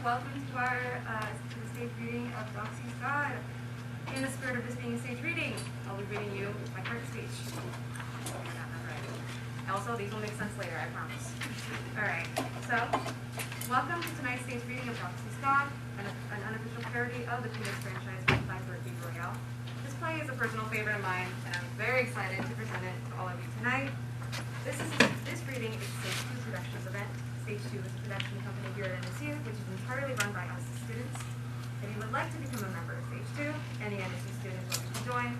welcome to the stage reading of Doxy's God. In the spirit of this being a stage reading, I'll be reading you my current speech. Right. Also, these will make sense later, I promise. Alright, so, welcome to tonight's stage reading of Doxy's God, an unofficial parody of the Phoenix franchise written by Bert V. This play is a personal favorite of mine, and I'm very excited to present it to all of you tonight. This reading is a Stage 2 Productions event. Stage 2 is a production company here at NSU, which is entirely run by us students. If you would like to become a member of Stage 2, any NSU student is welcome to join.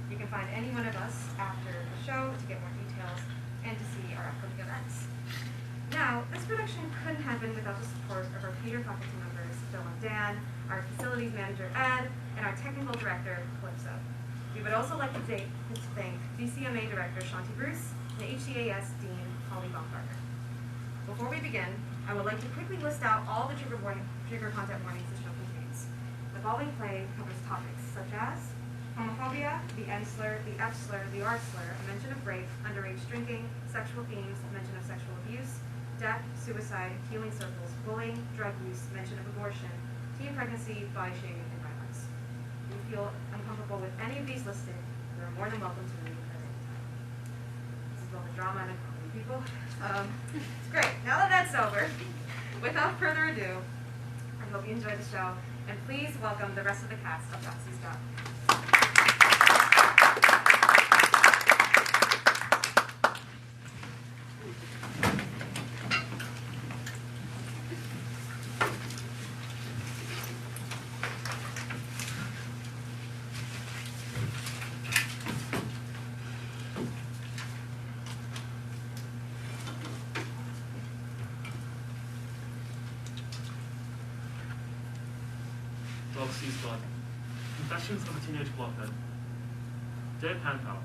You can find any one of us after the show to get more details and to see our upcoming events. Now, this production couldn't happen without the support of our theater faculty members, Phil and Dan, our facilities manager, Ed, and our technical director, Calypso. We would also like to thank BCMA Director Shanti Bruce and HCAS Dean Holly Baumgartner. Before we begin, I would like to quickly list out all the trigger content warnings the show contains. The following play covers topics such as homophobia, the N slur, the F slur, the R slur, a mention of rape, underage drinking, sexual themes, mention of sexual abuse, death, suicide, healing circles, bullying, drug use, mention of abortion, teen pregnancy, body shaming, and violence. If you feel uncomfortable with any of these listed, you are more than welcome to leave at any time. This is both a drama and a comedy, people. It's great. Now that that's over, without further ado, I hope you enjoy the show, and please welcome the rest of the cast of Doxy's God. Doxy's God. Confessions of a Teenage Blockhead. Dear Pen Pal.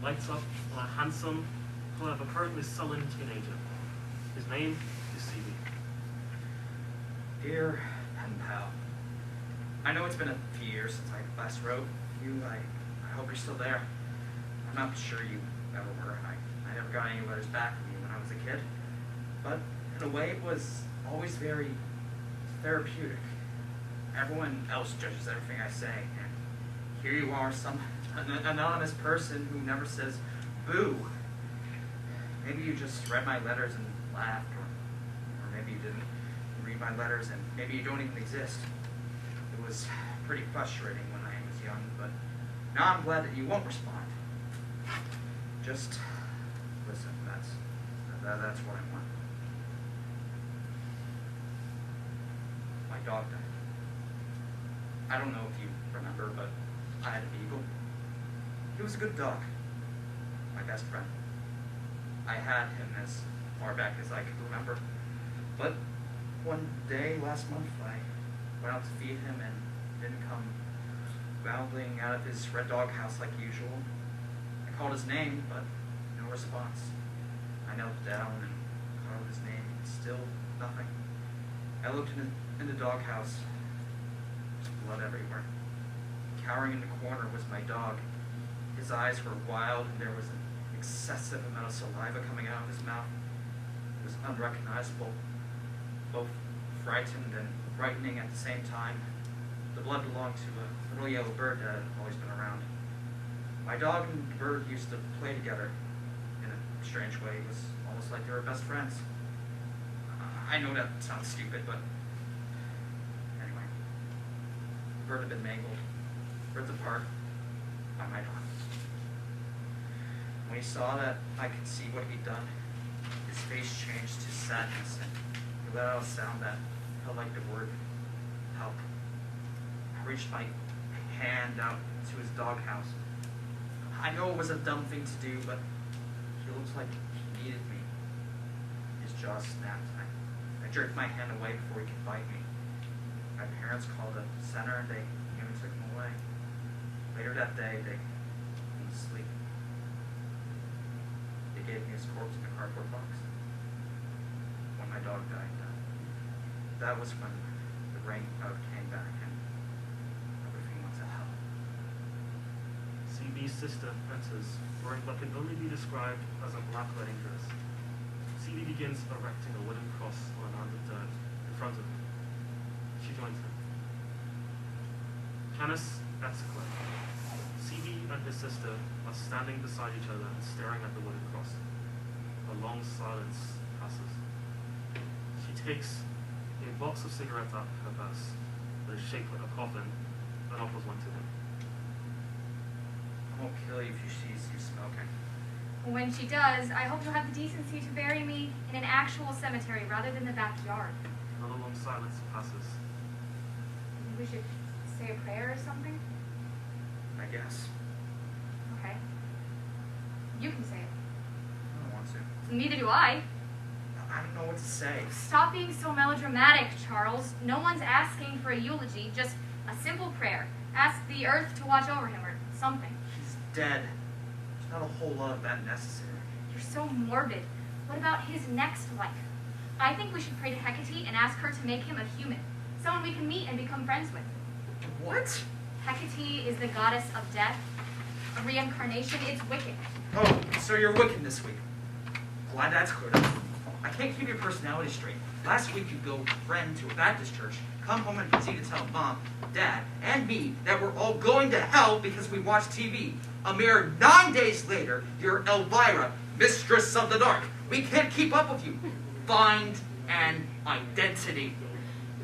Lights up on a handsome, however currently sullen teenager. His name is CB. Dear Pen Pal. I know it's been a few years since I last wrote you. I hope you're still there. I'm not sure you ever were. I never got any letters back from you when I was a kid. But in a way, it was always very therapeutic. Everyone else judges everything I say, and here you are, some anonymous person who never says boo. Maybe you just read my letters and laughed, or maybe you didn't read my letters and maybe you don't even exist. It was pretty frustrating when I was young, but now I'm glad that you won't respond. Just listen, that's what I want. My dog died. I don't know if you remember, but I had a beagle. He was a good dog, my best friend. I had him as far back as I could remember. But one day last month, I went out to feed him and didn't come bounding out of his red dog house like usual. I called his name, but no response. I knelt down and called his name, still nothing. I looked in the dog house. Blood everywhere. Cowering in the corner was my dog. His eyes were wild and there was an excessive amount of saliva coming out of his mouth. It was unrecognizable, both frightened and frightening at the same time. The blood belonged to a little yellow bird that had always been around. My dog and the bird used to play together in a strange way. It was almost like they were best friends. I know that sounds stupid, but the bird had been mangled, ripped apart by my dog. When he saw that I could see what he'd done, his face changed to sadness and he let out a sound that felt like the word help. I reached my hand out to his doghouse. I know it was a dumb thing to do, but he looked like he needed me. His jaw snapped. I jerked my hand away before he could bite me. My parents called the center and they came and took him away. Later that day, they went to sleep. They gave me his corpse in a cardboard box. When my dog died, that was when the rain cloud came back and everything went to hell. CB's sister enters, wearing what can only be described as a black wedding dress. CB begins erecting a wooden cross on a mound of dirt in front of him. She joins him. Canis Exequer. CB and his sister are standing beside each other and staring at the wooden cross. A long silence passes. She takes a box of cigarettes out of her purse that is shaped like a coffin and offers one to him. I won't kill you if she sees you smoking. When she does, I hope you'll have the decency to bury me in an actual cemetery rather than the backyard. Another long silence passes. Maybe we should say a prayer or something? I guess. Okay. You can say it. I don't want to. Neither do I. I don't know what to say. Stop being so melodramatic, Charles. No one's asking for a eulogy, just a simple prayer. Ask the earth to watch over him or something. He's dead. There's not a whole lot of that necessary. You're so morbid. What about his next life? I think we should pray to Hecate and ask her to make him a human. Someone we can meet and become friends with. What? Hecate is the goddess of death. A reincarnation, it's wicked. Oh, so you're Wiccan this week. Glad that's cleared up. I can't keep your personality straight. Last week you go friend to a Baptist church, come home and proceed to tell Mom, Dad, and me that we're all going to hell because we watch TV. A mere 9 days later, you're Elvira, Mistress of the Dark. We can't keep up with you. Find an identity.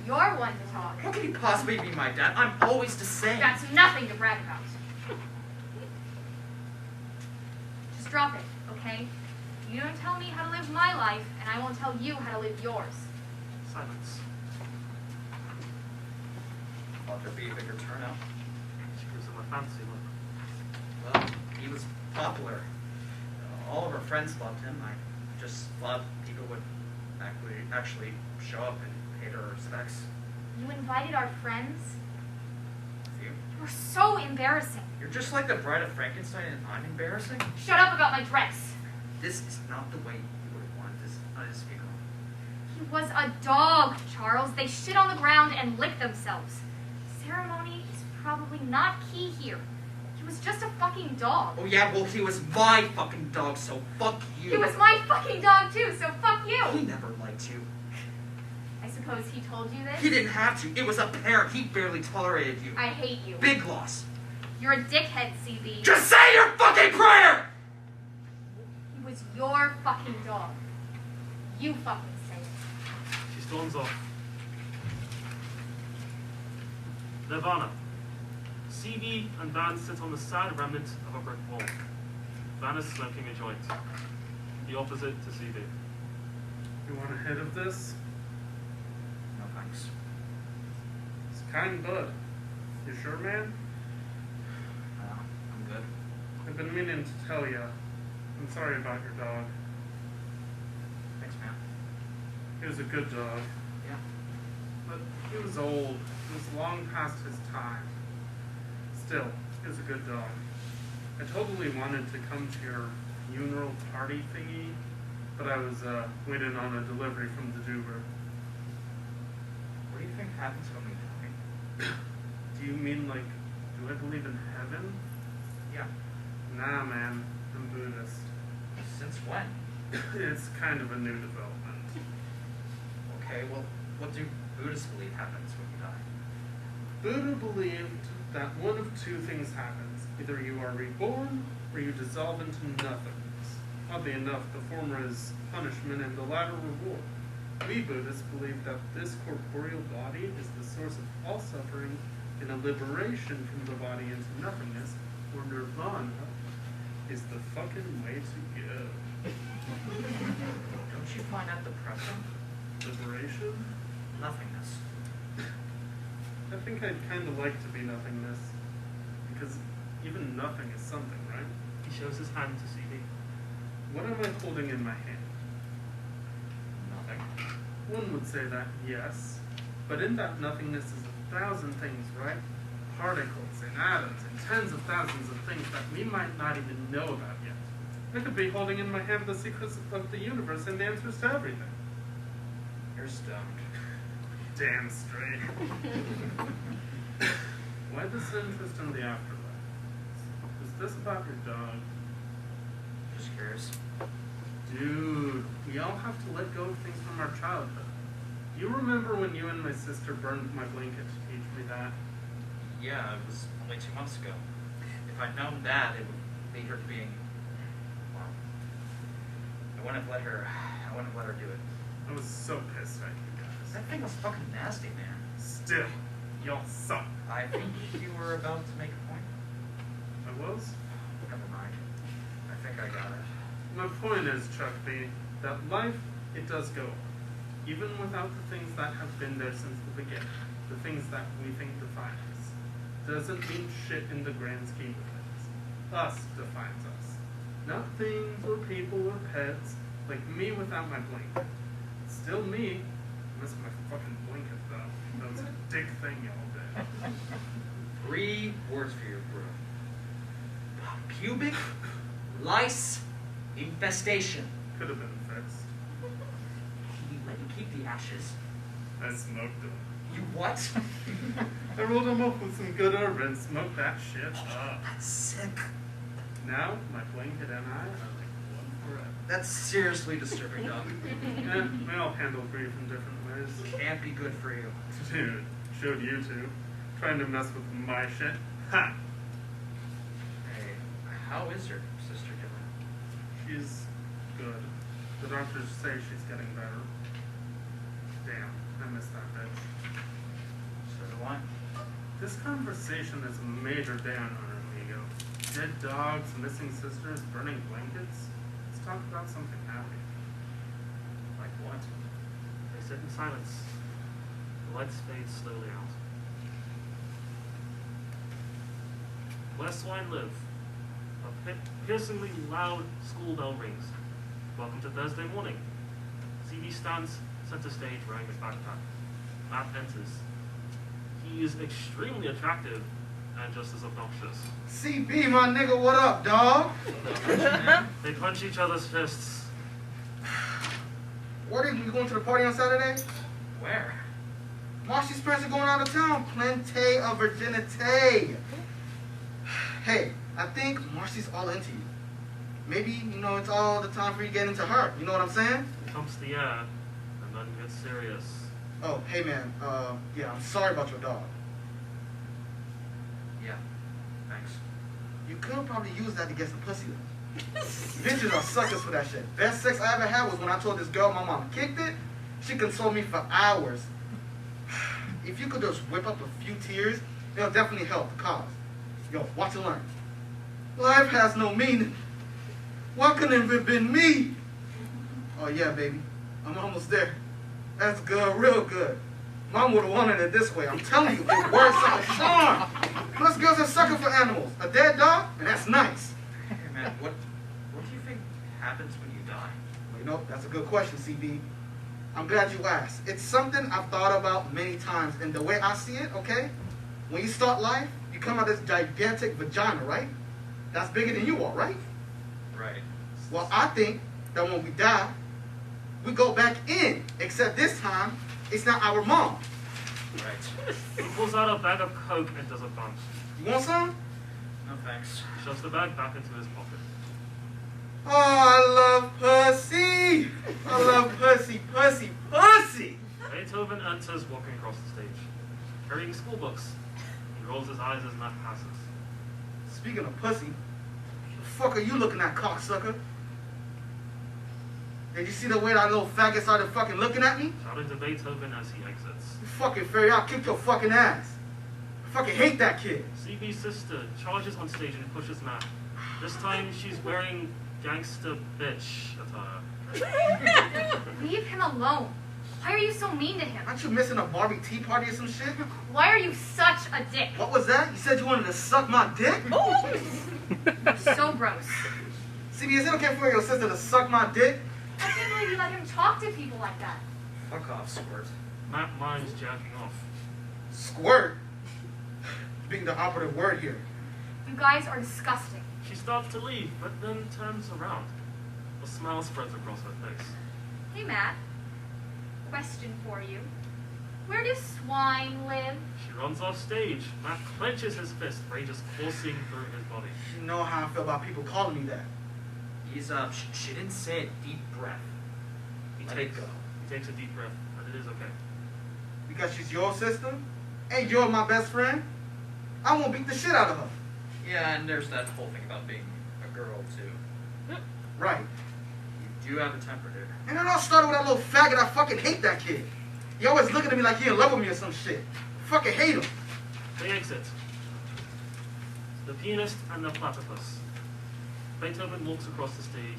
You're one to talk. How can you possibly be my dad? I'm always the same. That's nothing to brag about. Just drop it, okay? You don't tell me how to live my life, and I won't tell you how to live yours. Silence. Thought there'd be a bigger turnout. She gives him a fancy look. Well, he was popular. All of our friends loved him. I just thought people would actually show up and pay their respects. You invited our friends? You? You were so embarrassing. You're just like the Bride of Frankenstein and I'm embarrassing? Shut up about my dress. This is not the way you would have wanted this to speak on. He was a dog, Charles. They shit on the ground and lick themselves. Ceremony is probably not key here. He was just a fucking dog. Oh yeah, well he was my fucking dog, so fuck you. He was my fucking dog too, so fuck He you. never liked you. I suppose he told you this? He didn't have to. It was apparent. He barely tolerated you. I hate you. Big loss. You're a dickhead, CB. Just say your fucking prayer! He was your fucking dog. You fucking say it. She storms off. Nirvana. CB and Van sit on the sad remnant of a brick wall. Van is smoking a joint. The opposite to CB. You want a hit of this? No thanks. It's kind bud. You sure, man? I'm good. I've been meaning to tell you. I'm sorry about your dog. Thanks, man. He was a good dog, Yeah. but he was old. He was long past his time. Still, he was a good dog. I totally wanted to come to your funeral party thingy, but I was waiting on a delivery from the Duber. What do you think happens when we die? Do you mean, like, do I believe in heaven? Yeah. Nah, man. I'm Buddhist. Since when? It's kind of a new development. Okay, well, what do Buddhists believe happens when you die? Buddha believed that one of two things happens. Either you are reborn, or you dissolve into nothingness. Oddly enough, the former is punishment and the latter reward. We Buddhists believe that this corporeal body is the source of all suffering, and a liberation from the body into nothingness, or nirvana, is the fucking way to go. Don't you find that depressing? Liberation? Nothingness. I think I'd kind of like to be nothingness. Because even nothing is something, right? He shows his hand to CB. What am I holding in my hand? Nothing. One would say that, yes. But in that nothingness is 1,000 things, right? Particles and atoms and tens of thousands of things that we might not even know about yet. I could be holding in my hand the secrets of the universe and the answers to everything. You're stoned. Damn straight. Why this interest in the afterlife? Is this about your dog? Just curious. Dude, we all have to let go of things from our childhood. You remember when you and my sister burned my blanket to teach me that? Yeah, it was only 2 months ago. If I'd known that, it would lead her to being... Well, I wouldn't have let her do it. I was so pissed at you guys. That thing was fucking nasty, man. Still, y'all suck. I think you were about to make a point. I was? Never mind. I think I got it. My point is, Chuck B, that life, it does go on. Even without the things that have been there since the beginning, the things that we think define us, doesn't mean shit in the grand scheme of things. Us defines us. Not things or people or pets, like me without my blanket. Still me. I miss my fucking blanket though. That was a dick thing y'all did. 3 words for you, bro. Pubic lice infestation. Could have been fixed. You let me keep the ashes. I smoked them. You what? I rolled them up with some good herb and smoked that shit up. That's sick. Now, my blanket and I are like one forever. That's seriously disturbing, dog. Yeah, we all handle grief in different ways. Can't be good for you. Dude, showed you two. Trying to mess with my shit. Ha! Hey, how is your sister doing? She's good. The doctors say she's getting better. Damn, I miss that bitch. So do I. This conversation is a major down on her ego. Dead dogs, missing sisters, burning blankets. Let's talk about something happy. Like what? They sit in silence. The lights fade slowly out. Where swine live. A piercingly loud school bell rings. Welcome to Thursday morning. CB stands center stage wearing his backpack. Matt enters. He is extremely attractive and just as obnoxious. CB, my nigga, what up, dog? They punch each other's fists. What are you going to the party on Saturday? Where? Marcy's parents are going out of town. Plenty of virginity. Hey, I think Marcy's all into you. Maybe, it's all the time for you to get into her. You know what I'm saying? Pumps the air and then gets serious. Oh, hey, man. Yeah, I'm sorry about your dog. Yeah. Thanks. You could probably use that to get some pussy, though. Bitches are suckers for that shit. Best sex I ever had was when I told this girl my mom kicked it. She consoled me for hours. If you could just whip up a few tears, it'll definitely help the cause. Yo, watch and learn. Life has no meaning. What could it have been me? Oh yeah, baby. I'm almost there. That's good, real good. Mom would have wanted it this way. I'm telling you, it works like a charm. Plus girls are sucker for animals. A dead dog, and that's nice. Hey man, what do you think happens when you die? Well, that's a good question, CB. I'm glad you asked. It's something I've thought about many times, and the way I see it, okay? When you start life, you come out of this gigantic vagina, right? That's bigger than you are, right? Right. Well, I think that when we die, we go back in, except this time, it's not our mom. Right. He pulls out a bag of coke and does a bump. You want some? No thanks. He shoves the bag back into his pocket. Oh, I love pussy. I love pussy, pussy, pussy. Beethoven enters, walking across the stage, carrying school books. He rolls his eyes as Matt passes. Speaking of pussy, the fuck are you looking at, cocksucker? Did you see the way that little faggot started fucking looking at me? Shouting to Beethoven as he exits. You fucking fairy, I'll kick your fucking ass. I fucking hate that kid. CB's sister charges on stage and pushes Matt. This time she's wearing gangster bitch attire. Leave him alone. Why are you so mean to him? Aren't you missing a Barbie tea party or some shit? Why are you such a dick? What was that? You said you wanted to suck my dick? So gross. CB, is it okay for your sister to suck my dick? I can't believe you let him talk to people like that. Fuck off, Squirt. Matt minds jacking off. Squirt? Being the operative word here. You guys are disgusting. She starts to leave, but then turns around. A smile spreads across her face. Hey, Matt. Question for you. Where do swine live? She runs off stage. Matt clenches his fist, rage is coursing through his body. You know how I feel about people calling me that. He's she didn't say it. Deep breath. He Let takes it go. He takes a deep breath, and is okay. Because she's your sister? And you're my best friend? I won't beat the shit out of her. Yeah, and there's that whole thing about being a girl, too. Right. You do have a temper, dude. And it all started with that little faggot. I fucking hate that kid. He always looking at me like he in love with me or some shit. Fucking hate him. They exit. The pianist and the platypus. Beethoven walks across the stage,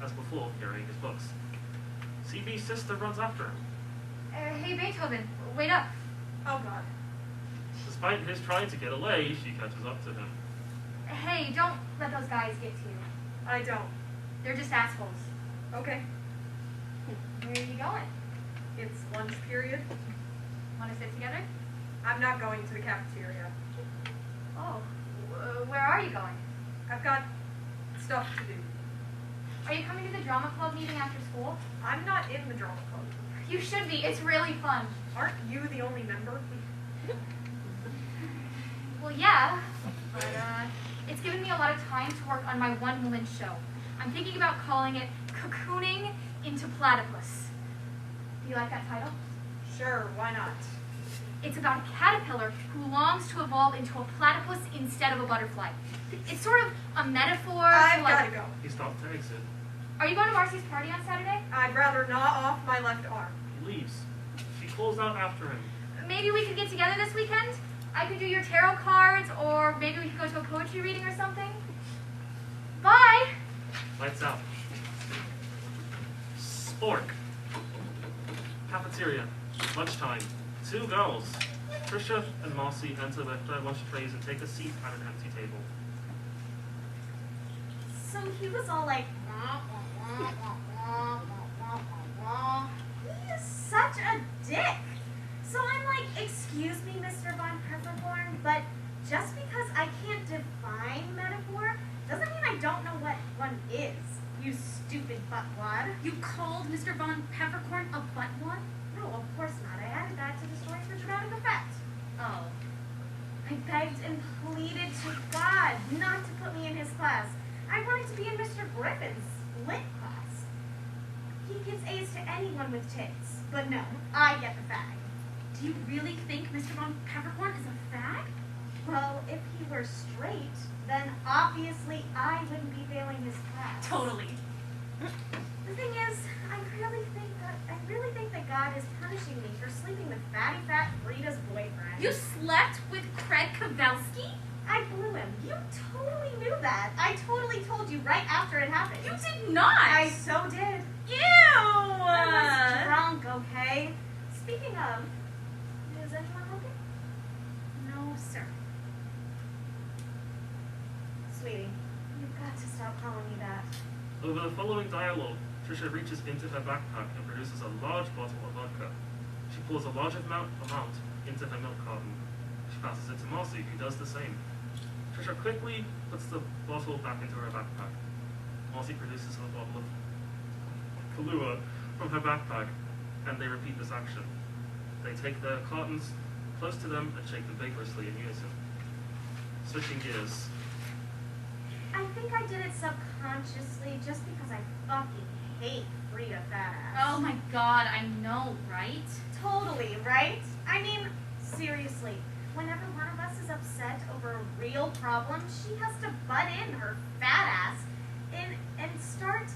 as before, carrying his books. CB's sister runs after him. Hey, Beethoven, wait up. Oh God. Despite his trying to get away, she catches up to him. Hey, don't let those guys get to you. I don't. They're just assholes. Okay. Where are you going? It's lunch period. Want to sit together? I'm not going to the cafeteria. Oh, where are you going? I've got stuff to do. Are you coming to the drama club meeting after school? I'm not in the drama club. You should be. It's really fun. Aren't you the only member? Well, yeah, but it's given me a lot of time to work on my one-woman show. I'm thinking about calling it Cocooning into Platypus. Do you like that title? Sure, why not? It's about a caterpillar who longs to evolve into a platypus instead of a butterfly. It's sort of a metaphor I've for like... gotta go. He stops to exit. Are you going to Marcy's party on Saturday? I'd rather gnaw off my left arm. He leaves. She calls out after him. Maybe we could get together this weekend? I could do your tarot cards, or maybe we could go to a poetry reading or something. Bye! Lights out. Spork. Cafeteria. Lunchtime. Two girls. Trisha and Marcy enter with their lunch trays and take a seat at an empty table. So he was all like, he is such a dick. So I'm like, excuse me, Mr. Von Peppercorn, but just because I can't define metaphor doesn't mean I don't know what one is, you stupid buttwad. You called Mr. Von Peppercorn a buttwad? No, of course not. I added that to the story for dramatic effect. Oh. I begged and pleaded to God not to put me in his class. I wanted to be in Mr. Griffin's lit class. He gives A's to anyone with tits, but no, I get the fag. Do you really think Mr. Von Peppercorn is a fag? Well, if he were straight, then obviously I wouldn't be failing his class. Totally. The thing is, I really think that God is punishing me for sleeping with fatty fat Frida's boyfriend. You slept with Craig Kowalski? I blew him. You totally knew that. I totally told you right after it happened. You did not! I so did. Ew! I was drunk, okay? Speaking of, is anyone looking? No, sir. Sweetie, you've got to stop calling me that. Over the following dialogue, Trisha reaches into her backpack and produces a large bottle of vodka. She pours a large amount into her milk carton. She passes it to Marcy, who does the same. Trisha quickly puts the bottle back into her backpack. Marcy produces a bottle of Kahlua from her backpack, and they repeat this action. They take their cartons close to them and shake them vigorously in unison. Switching gears. I think I did it subconsciously just because I fucking hate Frida fat ass. Oh my god, I know, right? Totally, right? I mean, seriously, whenever one of us is upset over a real problem, she has to butt in her fat ass and start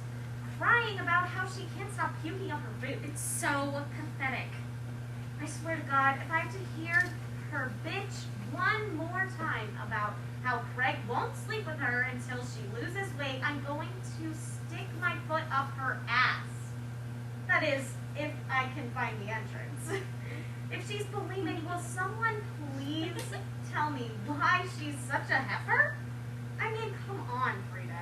crying about how she can't stop puking up her food. It's so pathetic. I swear to God, if I have to hear her bitch one more time about how Craig won't sleep with her until she loses weight, I'm going to stick my foot up her ass. That is, if I can find the entrance. If she's bulimic, will someone please tell me why she's such a heifer? I mean, come on, Frida.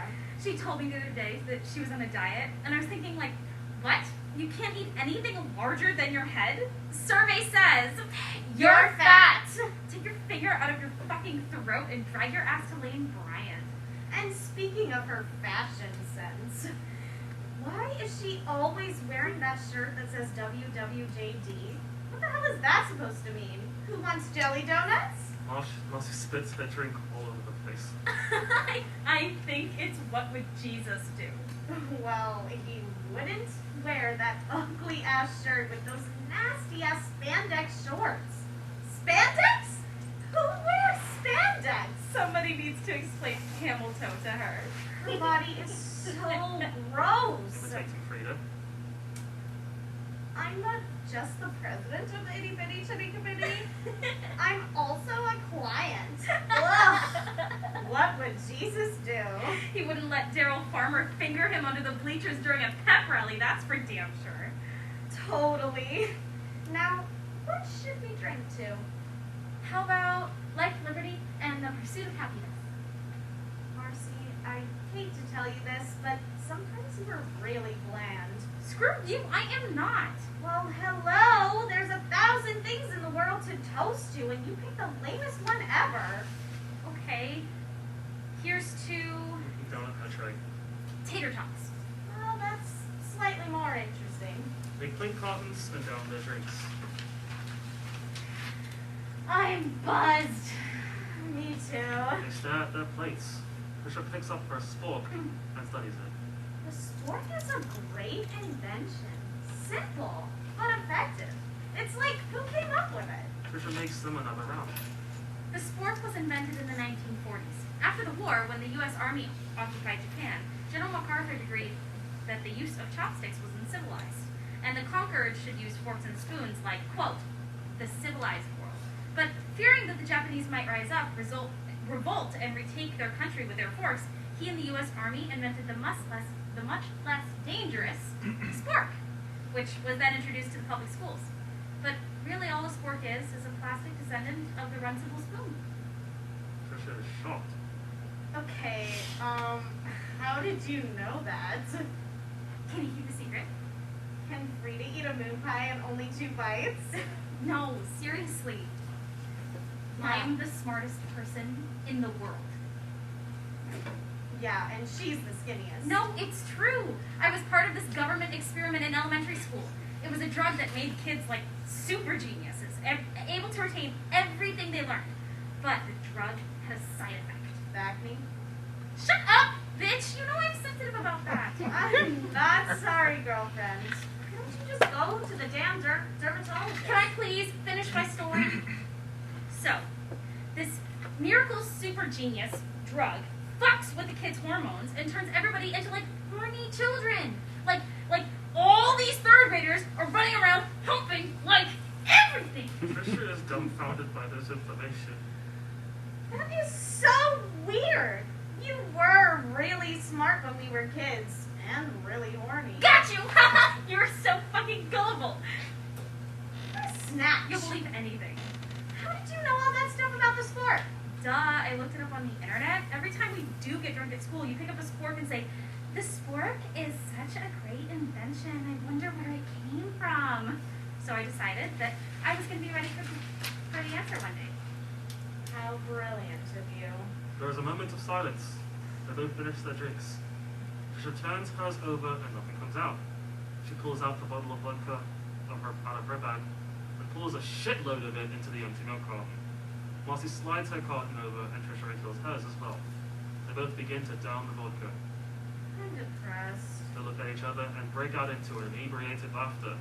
She told me the other day that she was on a diet, and I was thinking, like, what? You can't eat anything larger than your head? Survey says, You're fat. Take your finger out of your fucking throat and drag your ass to Lane Bryant. And speaking of her fashion sense, why is she always wearing that shirt that says WWJD? What the hell is that supposed to mean? Who wants jelly donuts? Marcy spits her drink all over the place. I think it's what would Jesus do. Well, he wouldn't wear that ugly ass shirt with those nasty ass spandex shorts. Spandex? Who wears spandex? Somebody needs to explain camel toe to her. Her body is so gross. Imitating Frida. I'm not just the president of the Itty Bitty Chitty Committee. I'm also a client. Ugh. What would Jesus do? He wouldn't let Daryl Farmer finger him under the bleachers during a pep rally, that's for damn sure. Totally. Now, what should we drink to? How about life, liberty, and the pursuit of happiness? Marcy, I hate to tell you this, but sometimes you are really bland. Screw you, I am not. Well, hello! There's 1,000 things in the world to toast to, and you picked the lamest one ever. Okay, here's to Donut her tray. tater tots. Well, that's slightly more interesting. They clink cartons and down their drinks. I'm buzzed. Me too. They stare at their plates. Trisha picks up her spork and studies it. The spork is a great invention. Simple, but effective. It's like, who came up with it? Trisha makes them another round. The spork was invented in the 1940s. After the war, when the U.S. Army occupied Japan, General MacArthur decreed that the use of chopsticks was uncivilized, and the conquered should use forks and spoons like, quote, the civilized world. But fearing that the Japanese might rise up, revolt, and retake their country with their forks, he and the U.S. Army invented the much less dangerous spork, which was then introduced to the public schools. But really all a spork is a plastic descendant of the Runcible spoon. Trisha is shocked. Okay, how did you know that? Can you keep a secret? Can Frida eat a moon pie in only 2 bites? No, seriously. I'm the smartest person in the world. Yeah, and she's the skinniest. No, it's true. I was part of this government experiment in elementary school. It was a drug that made kids like super geniuses, able to retain everything they learned. But the drug had a side effect. Acne? Shut up, bitch! You know I'm sensitive about that. I'm not sorry, girlfriend. Why don't you just go to the damn dermatologist? Can I please finish my story? So, this miracle super genius drug fucks with the kids' hormones and turns everybody into like horny children. Like all these third graders are running around humping like everything. Trisha is dumbfounded by this information. That is so weird. You were really smart when we were kids, and really horny. Got you! You're so fucking gullible. Snatch. You'll believe anything. How did you know all that stuff about the sport? Duh, I looked it up on the internet. Every time we do get drunk at school, you pick up a spork and say, the spork is such a great invention. I wonder where it came from. So I decided that I was going to be ready for the answer one day. How brilliant of you. There is a moment of silence. They both finish their drinks. Trisha turns hers over and nothing comes out. She pulls out the bottle of vodka out of her bag and pulls a shitload of it into the empty milk carton. Marcy slides her carton over and Trisha refills hers as well. They both begin to down the vodka. I'm depressed. They look at each other and break out into an inebriated laughter.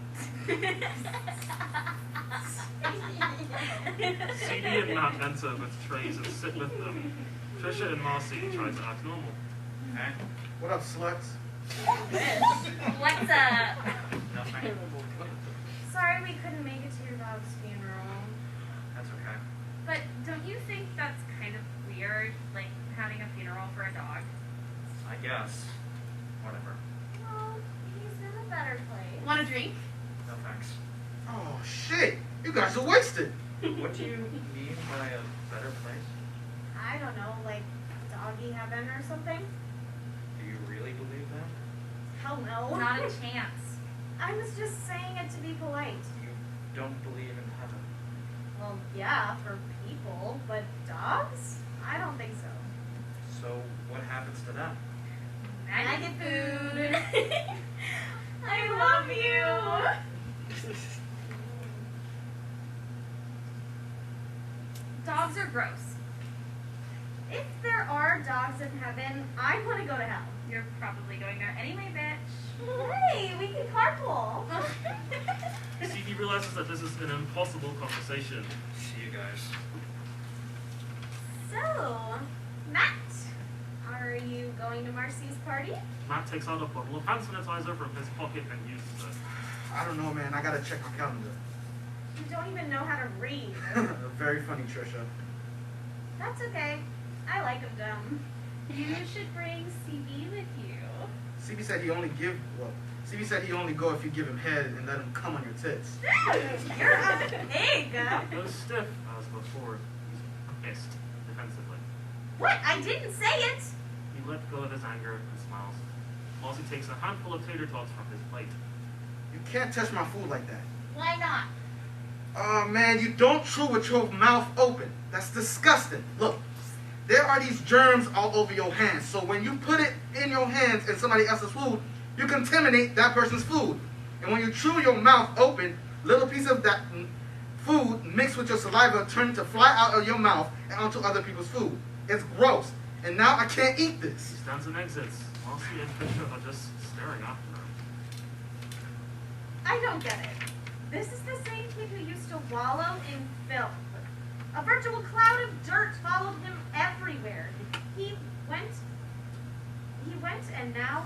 CD and Matt enter with trays and sit with them. Trisha and Marcy try to act normal. Hey, What up, sluts? What's nothing. Sorry we couldn't make it to your dog's funeral. That's okay. But don't you think that's kind of weird, like having a funeral for a dog? I guess. Whatever. Well, he's in a better place. Want a drink? No thanks. Oh, shit. You guys are wasted. What do you mean by a better place? I don't know, like doggy heaven or something? Do you really believe that? Hell no. Not a chance. I was just saying it to be polite. You don't believe in heaven? Well, yeah, for people, but dogs? I don't think so. So what happens to them? Maggot food. I love you! Dogs are gross. If there are dogs in heaven, I want to go to hell. You're probably going there anyway, bitch. Hey, we can carpool. CB realizes that this is an impossible conversation. See you guys. So, Matt, are you going to Marcy's party? Matt takes out a bottle of hand sanitizer from his pocket and uses it. I don't know, man. I gotta check my calendar. You don't even know how to read. Very funny, Trisha. That's okay. I like him dumb. You should bring CB with you. CB said he only go if you give him head and let him come on your tits. You're a pig. Matt goes stiff as before. He's pissed defensively. What? I didn't say it. He let go of his anger and smiles. Whilst he takes a handful of tater tots from his plate. You can't touch my food like that. Why not? Oh man, you don't chew with your mouth open. That's disgusting. Look, there are these germs all over your hands. So when you put it in your hands in somebody else's food, you contaminate that person's food. And when you chew your mouth open, little piece of that food mixed with your saliva turn to fly out of your mouth and onto other people's food. It's gross. And now I can't eat He this. stands and exits, whilst he and Fisher are just staring after him. I don't get it. This is the same kid who used to wallow in filth. A virtual cloud of dirt followed him everywhere. He went and now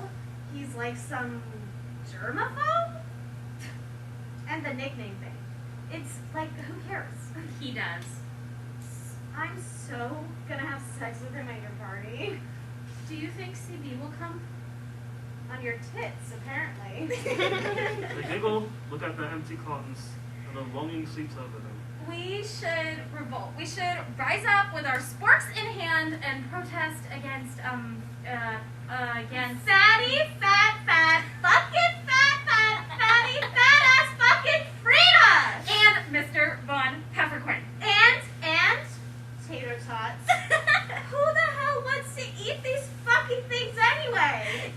he's like some germaphobe? And the nickname thing. It's like, who cares? He does. I'm so gonna have sex with him at your party. Do you think CB will come? On your tits, apparently. They giggle, look at the empty cartons, and a longing sweeps over them. We should revolt. We should rise up with our sporks in hand and protest against Fatty, fat, fucking fatty, fat ass fucking Frida! and Mr. Von Peppercorn. And tater tots. Who the hell wants to eat these fucking things anyway?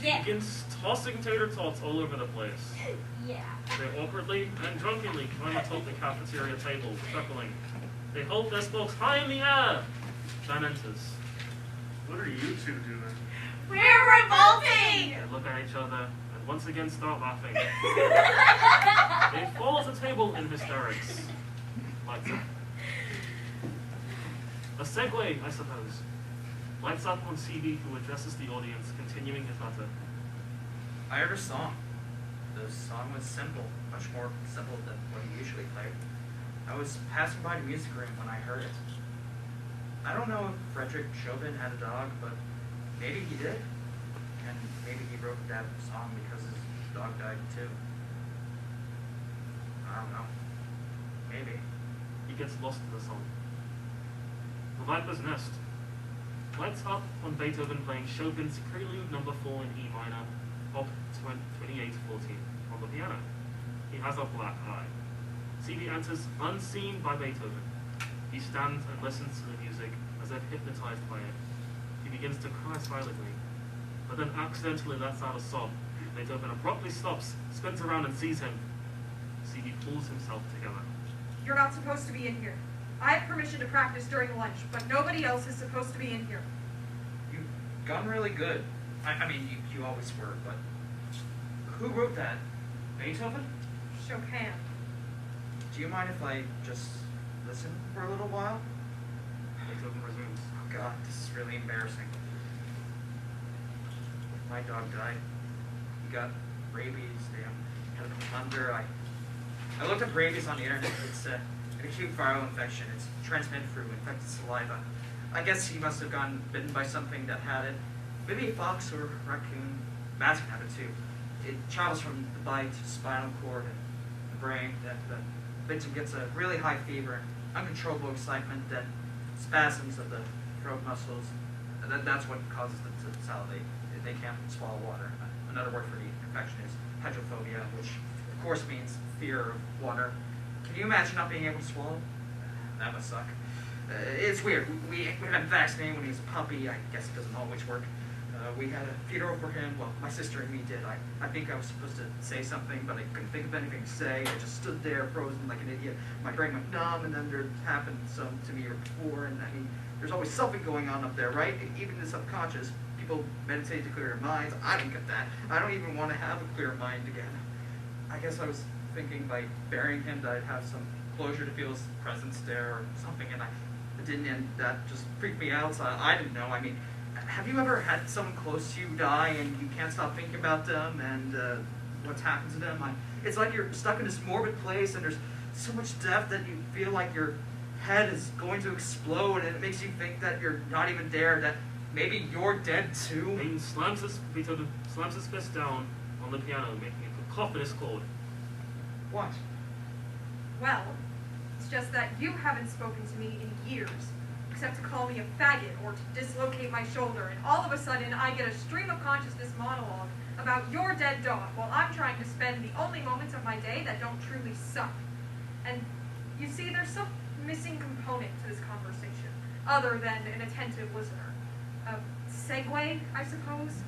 Yeah. Begins tossing tater tots all over the place. Yeah. They awkwardly and drunkenly climb atop the cafeteria table, chuckling. They hold their spokes high in the air. Jan enters. What are you two doing? We're revolting! They look at each other and once again start laughing. They fall off the table in hysterics. Lights up. A segue, I suppose. Lights up on CB, who addresses the audience, continuing his letter. I heard a song. The song was simple, much more simple than what he usually played. I was passing by the music room when I heard it. I don't know if Frederick Chopin had a dog, but maybe he did. And maybe he wrote that song because his dog died too. I don't know. Maybe. He gets lost in the song. The Viper's Nest. Lights up on Beethoven playing Chopin's Prelude No. 4 in E minor, Op. 2814, on the piano. He has a black eye. CB enters unseen by Beethoven. He stands and listens to the music as if hypnotized by it. He begins to cry silently, but then accidentally lets out a sob. Beethoven abruptly stops, spins around and sees him. CB pulls himself together. You're not supposed to be in here. I have permission to practice during lunch, but nobody else is supposed to be in here. You've gotten really good. I mean, you always were, but who wrote that? Beethoven? Chopin. Do you mind if I just listen for a little while? Beethoven resumes. Oh God, this is really embarrassing. My dog died. He got rabies. They had him under. I looked up rabies on the internet. It's an acute viral infection. It's transmitted through infected saliva. I guess he must have gotten bitten by something that had it. Maybe a fox or raccoon. Bats can have it too. It travels from the bite to the spinal cord and the brain. That the victim gets a really high fever, uncontrollable excitement, then spasms of the throat muscles. And that's what causes them to salivate. They can't swallow water. Another word for the infection is hydrophobia, which of course means fear of water. Can you imagine not being able to swallow? That must suck. It's weird. We had him vaccinated when he was a puppy. I guess it doesn't always work. We had a funeral for him. Well, my sister and me did. I think I was supposed to say something, but I couldn't think of anything to say. I just stood there frozen like an idiot. My brain went numb, and then there happened some to me before, and I mean, There's always something going on up there, right? Even the subconscious. People meditate to clear their minds. I don't get that. I don't even want to have a clear mind again. I guess I was thinking by burying him that I'd have some closure to feel his presence there or something, and I didn't, and that just freaked me out, so I didn't know. I mean, have you ever had someone close to you die and you can't stop thinking about them and what's happened to them? It's like you're stuck in this morbid place and there's so much death that you feel like your head is going to explode, and it makes you think that you're not even there, that maybe you're dead too. Beethoven slams his fist down on the piano, making a cacophonous chord. What? Well, it's just that you haven't spoken to me in years, except to call me a faggot or to dislocate my shoulder, and all of a sudden I get a stream of consciousness monologue about your dead dog while I'm trying to spend the only moments of my day that don't truly suck. And you see, there's some missing component to this conversation, other than an attentive listener. A segue, I suppose?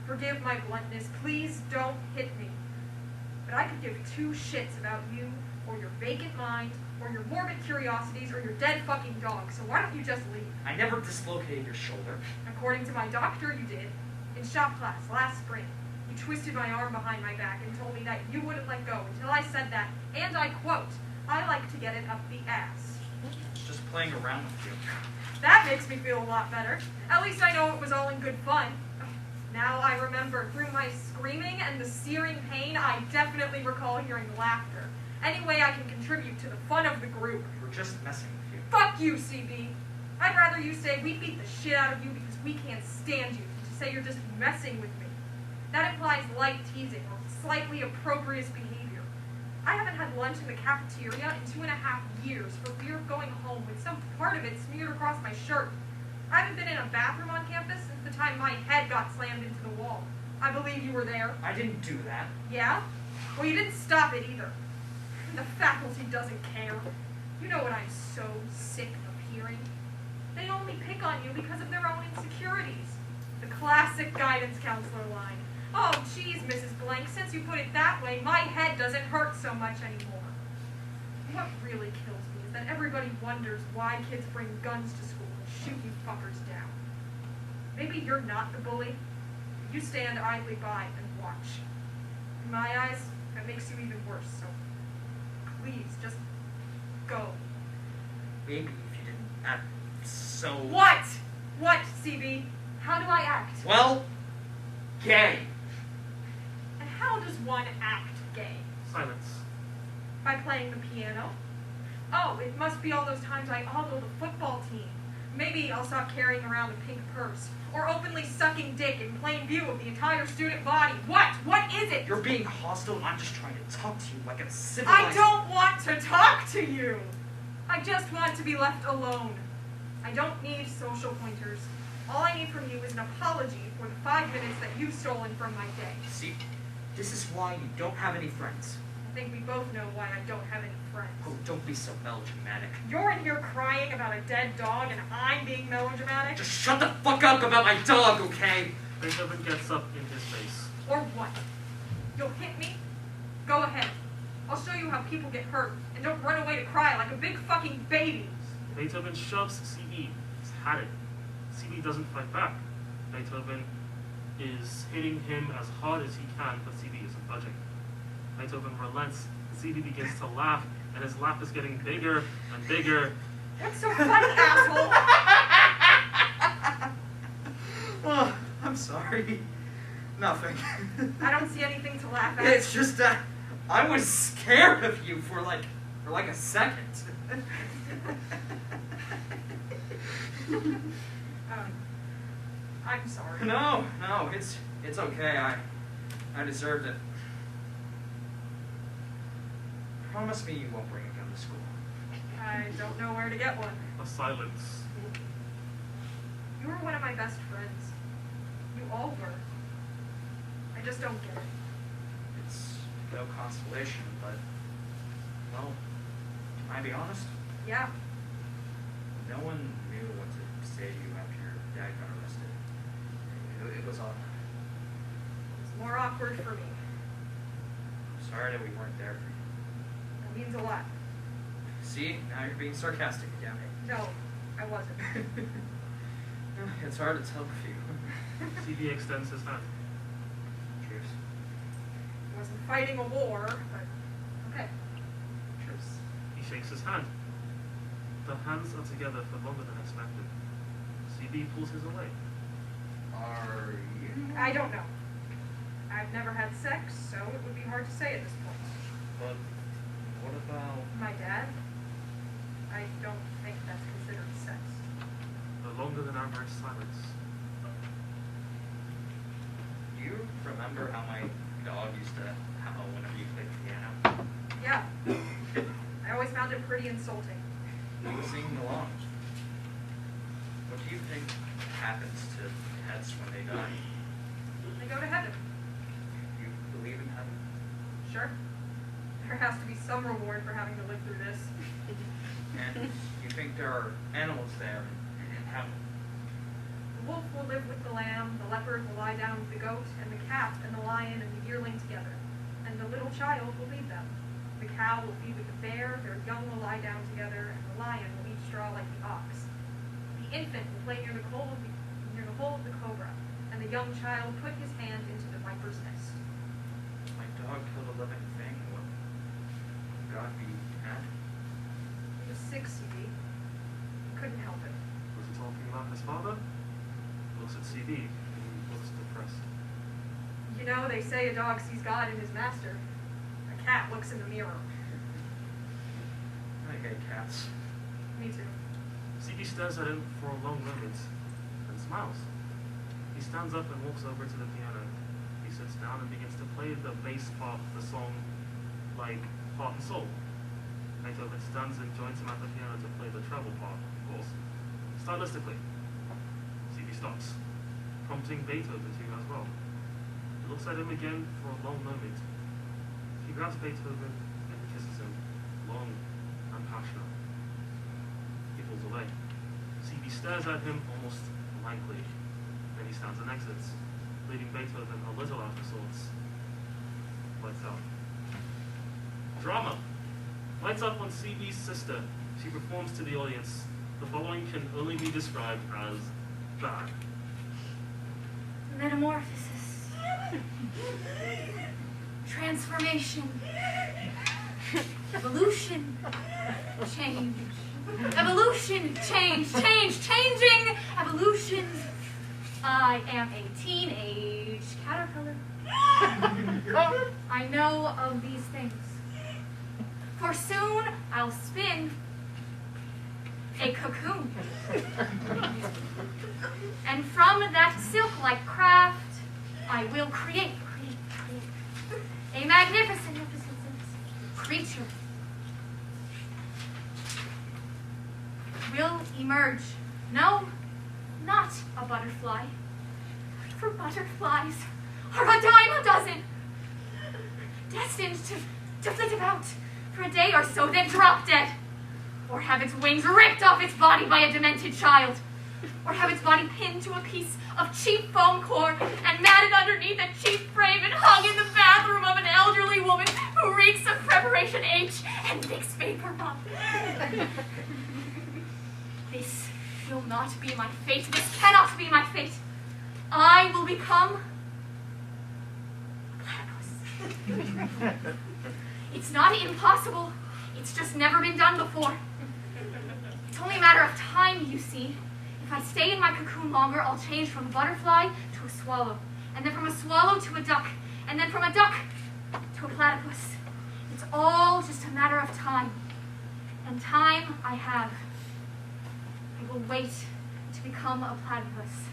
Forgive my bluntness, please don't hit me. But I could give two shits about you, or your vacant mind, or your morbid curiosities, or your dead fucking dog, so why don't you just leave? I never dislocated your shoulder. According to my doctor, you did. In shop class last spring, you twisted my arm behind my back and told me that you wouldn't let go until I said that, and I quote, "I like to get it up the ass." Just playing around with you. That makes me feel a lot better. At least I know it was all in good fun. Now I remember, through my screaming and the searing pain, I definitely recall hearing laughter. Any way I can contribute to the fun of the group. We're just messing with you. Fuck you, CB. I'd rather you say we beat the shit out of you because we can't stand you than to say you're just messing with me. That implies light teasing or slightly opprobrious behavior. I haven't had lunch in the cafeteria in 2.5 years for fear of going home with some part of it smeared across my shirt. I haven't been in a bathroom on campus since the time my head got slammed into the wall. I believe you were there. I didn't do that. Yeah? Well, you didn't stop it either. The faculty doesn't care. You know what I'm so sick of hearing? They only pick on you because of their own insecurities. The classic guidance counselor line. Oh, geez, Mrs. Blank, since you put it that way, my head doesn't hurt so much anymore. What really kills me is that everybody wonders why kids bring guns to school and shoot you fuckers down. Maybe you're not the bully. You stand idly by and watch. In my eyes, that makes you even worse, so please, just go. Maybe if you didn't act so... What? What, CB? How do I act? Well, gay. And how does one act gay? Silence. By playing the piano? Oh, it must be all those times I ogled the football team. Maybe I'll stop carrying around a pink purse, or openly sucking dick in plain view of the entire student body. What? What is it? You're being hostile, and I'm just trying to talk to you like a civilized... I don't want to talk to you! I just want to be left alone. I don't need social pointers. All I need from you is an apology for the 5 minutes that you've stolen from my day. See, this is why you don't have any friends. I think we both know why I don't have any friends. Oh, don't be so melodramatic. You're in here crying about a dead dog and I'm being melodramatic? Just shut the fuck up about my dog, okay? Beethoven gets up in his face. Or what? You'll hit me? Go ahead. I'll show you how people get hurt, and don't run away to cry like a big fucking baby. Beethoven shoves CB. He's had it. CB doesn't fight back. Beethoven is hitting him as hard as he can, but CB isn't budging. Beethoven relents. CB begins to laugh, and his laugh is getting bigger and bigger. What's so funny, asshole? Oh, I'm sorry. Nothing. I don't see anything to laugh at. It's just that I was scared of you for like a second. I'm sorry. No, it's okay. I deserved it. Promise me you won't bring a gun to school. I don't know where to get one. A silence. You were one of my best friends. You all were. I just don't get it. It's no consolation, but, well, can I be honest? Yeah. No one knew what to say to you after your dad got arrested. It was all... It's more awkward for me. I'm sorry that we weren't there for you. That means a lot. See, now you're being sarcastic again. No, I wasn't. It's hard to tell with you. CB extends his hand. Cheers. I wasn't fighting a war, but okay. Cheers. He shakes his hand. The hands are together for longer than expected. CB pulls his away. Are you? I don't know. I've never had sex, so it would be hard to say at this point. But what about? My dad? I don't think that's considered sex. A longer than average silence. Do you remember how my dog used to howl whenever you played piano? Yeah. I always found it pretty insulting. He was singing along. What do you think happens to pets when they die? They go to heaven. You believe in heaven? Sure. There has to be some reward for having to live through this. And you think there are animals there in heaven? The wolf will live with the lamb, the leopard will lie down with the goat, and the calf and the lion and the yearling together. And the little child will lead them. The cow will feed with the bear, their young will lie down together, and the lion will eat straw like the ox. The infant will play near the hole of the cobra, and the young child put his hand into the viper's nest. My dog killed a living thing. Would God be mad? He was 6, CD. He couldn't help it. Was he talking about his father? Looks at CB, who looks depressed. You know, they say a dog sees God in his master. A cat looks in the mirror. I hate cats. Me too. CB stares at him for a long moment, and smiles. He stands up and walks over to the piano. He sits down and begins to play the bass part of the song, like Heart and Soul. Beethoven stands and joins him at the piano to play the treble part, of course. Stylistically, CB stops, prompting Beethoven to as well. He looks at him again for a long moment. He grabs Beethoven and kisses him, long and passionate. He pulls away. CB stares at him almost blankly. Then he stands and exits, leaving Beethoven a little out of sorts. Lights out. Drama. Lights up on CB's sister. She performs to the audience. The following can only be described as bad. Metamorphosis. Transformation. Evolution. Change. Evolution. Change. Changing. Evolution. I am a teenage caterpillar. I know of these things. For soon I'll spin a cocoon. And from that silk-like craft, I will create a magnificent creature. Will emerge. No, not a butterfly. For butterflies are a dime a dozen, destined to flit about for a day or so, then drop dead, or have its wings ripped off its body by a demented child, or have its body pinned to a piece of cheap foam core and matted underneath a cheap frame and hung in the bathroom of an elderly woman who reeks of Preparation H and mixed paper pop. This will not be my fate. This cannot be my fate. I will become a platypus. It's not impossible. It's just never been done before. It's only a matter of time, you see. If I stay in my cocoon longer, I'll change from a butterfly to a swallow, and then from a swallow to a duck, and then from a duck to a platypus. It's all just a matter of time. And time I have. I will wait to become a platypus.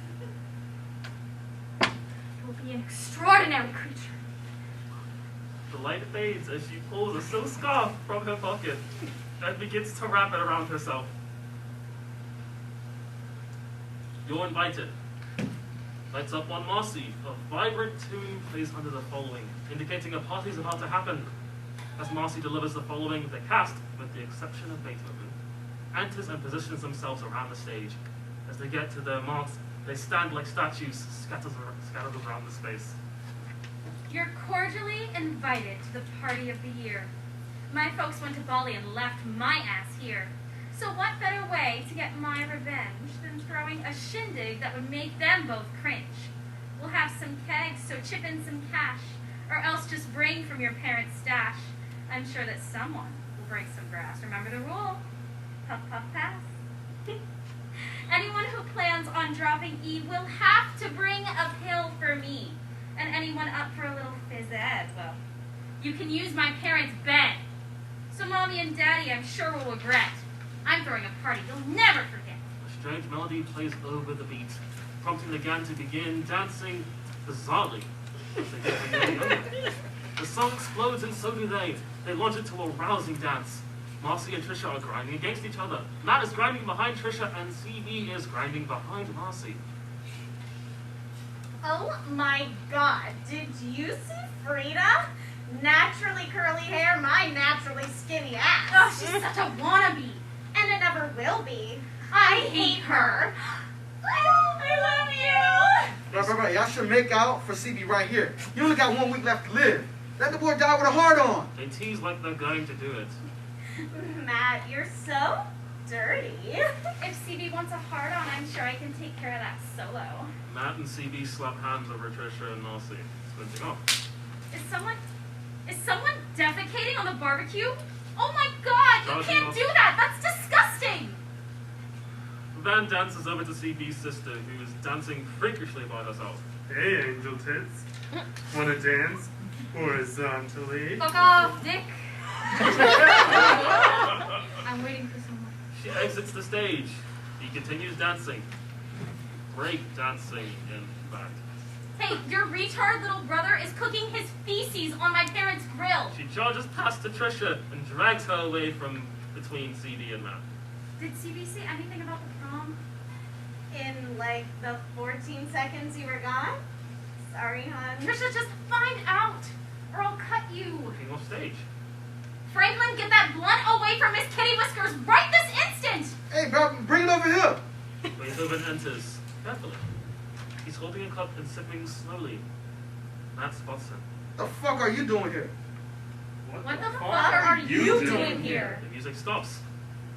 It will be an extraordinary creature. The light fades as she pulls a silk scarf from her pocket and begins to wrap it around herself. You're invited. Lights up on Marcy. A vibrant tune plays under the following, indicating a party is about to happen. As Marcy delivers the following, the cast, with the exception of Beethoven, enters and positions themselves around the stage. As they get to their marks, they stand like statues, scattered around the space. You're cordially invited to the party of the year. My folks went to Bali and left my ass here. So what better way to get my revenge than throwing a shindig that would make them both cringe? We'll have some kegs, so chip in some cash, or else just bring from your parents' stash. I'm sure that someone will bring some grass. Remember the rule. Puff, puff, pass. Anyone who plans on dropping E will have to bring a pill for me. And anyone up for a little phys-ed, well, you can use my parents' bed. So Mommy and Daddy, I'm sure, will regret. I'm throwing a party you'll never forget. A strange melody plays over the beat, prompting the gang to begin dancing bizarrely. as they get to know the other. The song explodes and so do they. They launch into a rousing dance. Marcy and Trisha are grinding against each other. Matt is grinding behind Trisha and CB is grinding behind Marcy. Oh my god, did you see Frida? Naturally curly hair, my naturally skinny ass. Oh, she's such a wannabe. And it never will be. I hate her. I love you. Right. Y'all should make out for CB right here. You only got 1 week left to live. Let the boy die with a heart on. They tease like they're going to do it. Matt, you're so dirty. If CB wants a hard on, I'm sure I can take care of that solo. Matt and CB slap hands over Trisha and Marcy, squinting off. Is someone defecating on the barbecue? Oh my god, you can't do that! That's disgusting! Van dances over to CB's sister, who is dancing freakishly by herself. Hey, Angel Tits. Wanna dance? Horizontally. Fuck off, dick! I'm waiting for someone. She exits the stage. He continues dancing. Break dancing, in fact. Hey, your retard little brother is cooking his feces on my parents' grill. She charges past to Trisha and drags her away from between CB and Matt. Did CB say anything about the prom? In like the 14 seconds you were gone? Sorry, hon. Trisha, just find out, or I'll cut you. Looking off stage. Franklin, get that blunt away from Miss Kitty Whiskers right this instant! Hey, bro, bring it over here. Beethoven enters, carefully. He's holding a cup and sipping slowly. Matt spots him. The fuck are you doing here? What the fuck are you doing here? The music stops.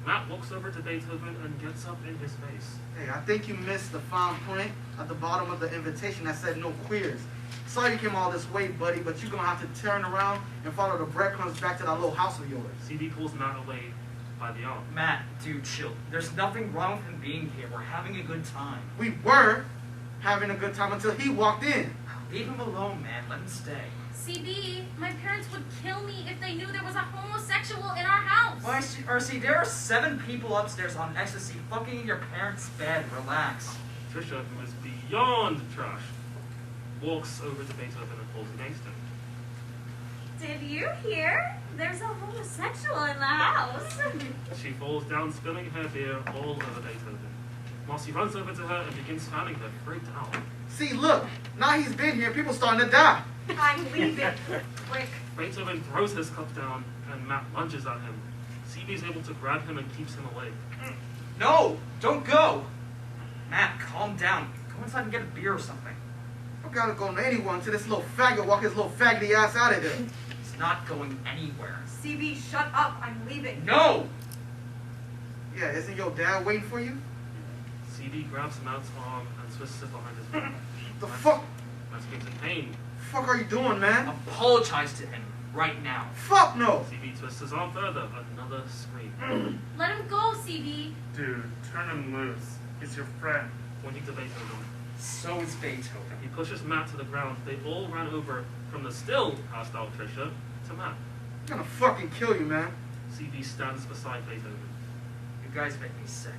Matt walks over to Beethoven and gets up in his face. Hey, I think you missed the fine print at the bottom of the invitation that said no queers. Sorry you came all this way, buddy, but you're gonna have to turn around and follow the breadcrumbs back to that little house of yours. CB pulls Matt away by the arm. Matt, dude, chill. There's nothing wrong with him being here. We're having a good time. We were having a good time until he walked in. Leave him alone, man. Let him stay. CB, my parents would kill me if they knew there was a homosexual in our house. Why, RC, there are 7 people upstairs on ecstasy fucking in your parents' bed. Relax. Trisha, who is beyond trash, walks over to Beethoven and pulls against him. Did you hear? There's a homosexual in the house. She falls down, spilling her beer all over Beethoven. Marcy runs over to her and begins fanning her, freaked out. See, look, now he's been here, people starting to die. I'm leaving. Quick. Beethoven throws his cup down and Matt lunges at him. CB is able to grab him and keeps him away. No! Don't go! Matt, calm down. Go inside and get a beer or something. I gotta go to anyone until this little faggot walk his little faggoty ass out of here. It's not going anywhere. CB, shut up. I'm leaving. No! Yeah, isn't your dad waiting for you? CB grabs Matt's arm and twists it behind his back. The fuck? Matt screams in pain. Fuck are you doing, man? Apologize to him right now. Fuck no! CB twists his arm further. Another scream. Let him go, CB. Dude, turn him loose. He's your friend. Pointing to Beethoven. So is Beethoven. He pushes Matt to the ground. They all ran over from the still passed out Trisha to Matt. I'm gonna fucking kill you, man. CB stands beside Beethoven. You guys make me sick.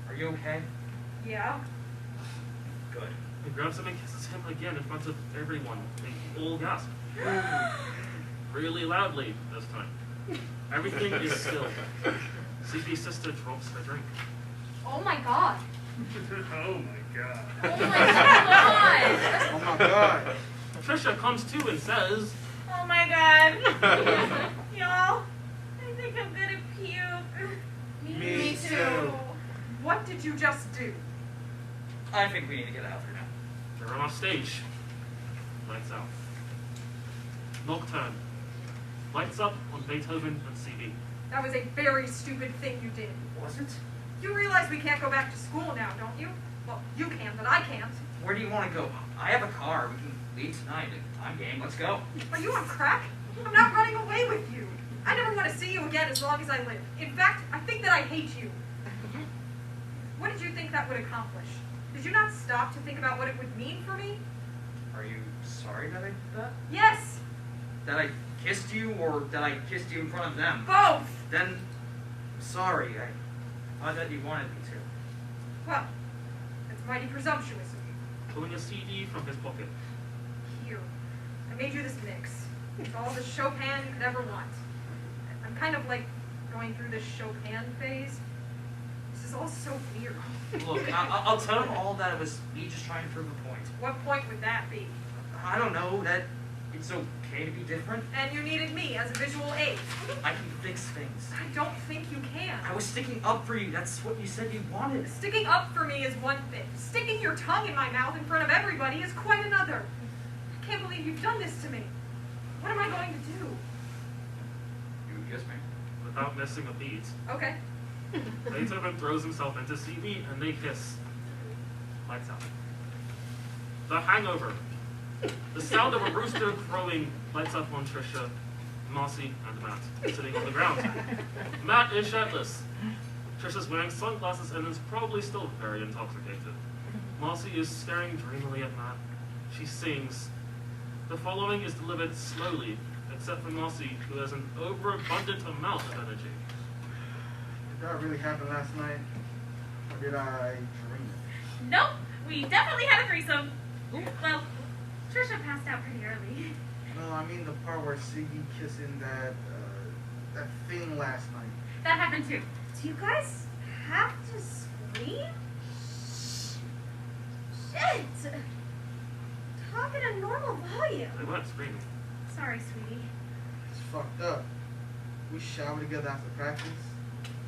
Are you okay? Yeah. Good. He grabs him and kisses him again in front of everyone. They all gasp. Really loudly this time. Everything is still. CB's sister drops her drink. Oh my god. Oh my god. Oh my god. Oh my god. Trisha comes to and says, Oh my god. Y'all, I think I'm gonna puke. Me too. What did you just do? I think we need to get out of here now. they run off stage. Lights out. Nocturne. Lights up on Beethoven and CB. That was a very stupid thing you did. Was it? You realize we can't go back to school now, don't you? Well, you can, but I can't. Where do you want to go? I have a car. We can leave tonight. I'm game. Let's go. Are you on crack? I'm not running away with you. I never want to see you again as long as I live. In fact, I think that I hate you. What did you think that would accomplish? Did you not stop to think about what it would mean for me? Are you sorry that I did that? Yes, That I kissed you, or that I kissed you in front of them? both. Then, I'm sorry. I thought that you wanted me to. Well, that's mighty presumptuous of you. Pulling a CD from his pocket. Here, I made you this mix. It's all the Chopin you could ever want. I'm kind of like going through this Chopin phase. This is all so weird. Look, I'll tell them all that it was me just trying to prove a point. What point would that be? I don't know, that it's okay to be different. And you needed me as a visual aid. I can fix things. I don't think you can. I was sticking up for you. That's what you said you wanted. Sticking up for me is one thing. Sticking your tongue in my mouth in front of everybody is quite another. I can't believe you've done this to me. What am I going to do? You kiss me. Without missing a beat, Okay. Beethoven throws himself into CD and they kiss. Lights out. The Hangover. The sound of a rooster crowing lights up on Trisha, Marcy, and Matt, sitting on the ground. Matt is shirtless. Trisha's wearing sunglasses and is probably still very intoxicated. Marcy is staring dreamily at Matt. She sings. The following is delivered slowly, except for Marcy, who has an overabundant amount of energy. Did that really happen last night? Or did I dream it? Nope, we definitely had a threesome. Well, Trisha passed out pretty early. No, I mean the part where Siggy kissing that thing last night. That happened too. Do you guys have to scream? Shit! Talk at a normal volume. They weren't screaming. Sorry, sweetie. It's fucked up. We shower together after practice.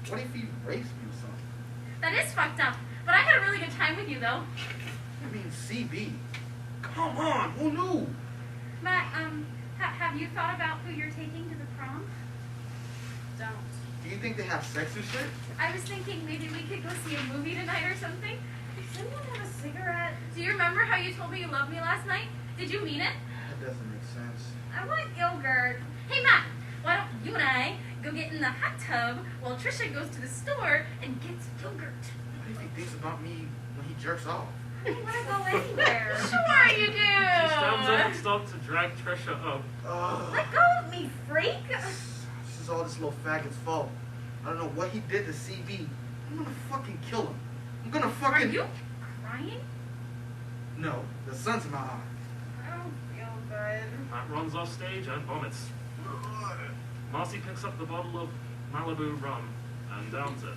What if he rapes me or something? That is fucked up. But I had a really good time with you, though. I mean, CB. Come on, who knew? Matt, have you thought about who you're taking to the prom? Don't. Do you think they have sex and shit? I was thinking maybe we could go see a movie tonight or something. Does anyone have a cigarette? Do you remember how you told me you loved me last night? Did you mean it? That doesn't make sense. I want yogurt. Hey, Matt, why don't you and I go get in the hot tub while Trisha goes to the store and gets yogurt? What if he thinks about me when he jerks off? I don't want to go anywhere. Sure you do. She stands up and starts to drag Trisha up. Ugh. Let go of me, freak. This is all this little faggot's fault. I don't know what he did to CB. I'm gonna fucking kill him. I'm gonna Are fucking... you crying? No, the sun's in my eye. I don't feel good. Matt runs off stage and vomits. Marcy picks up the bottle of Malibu rum and downs it.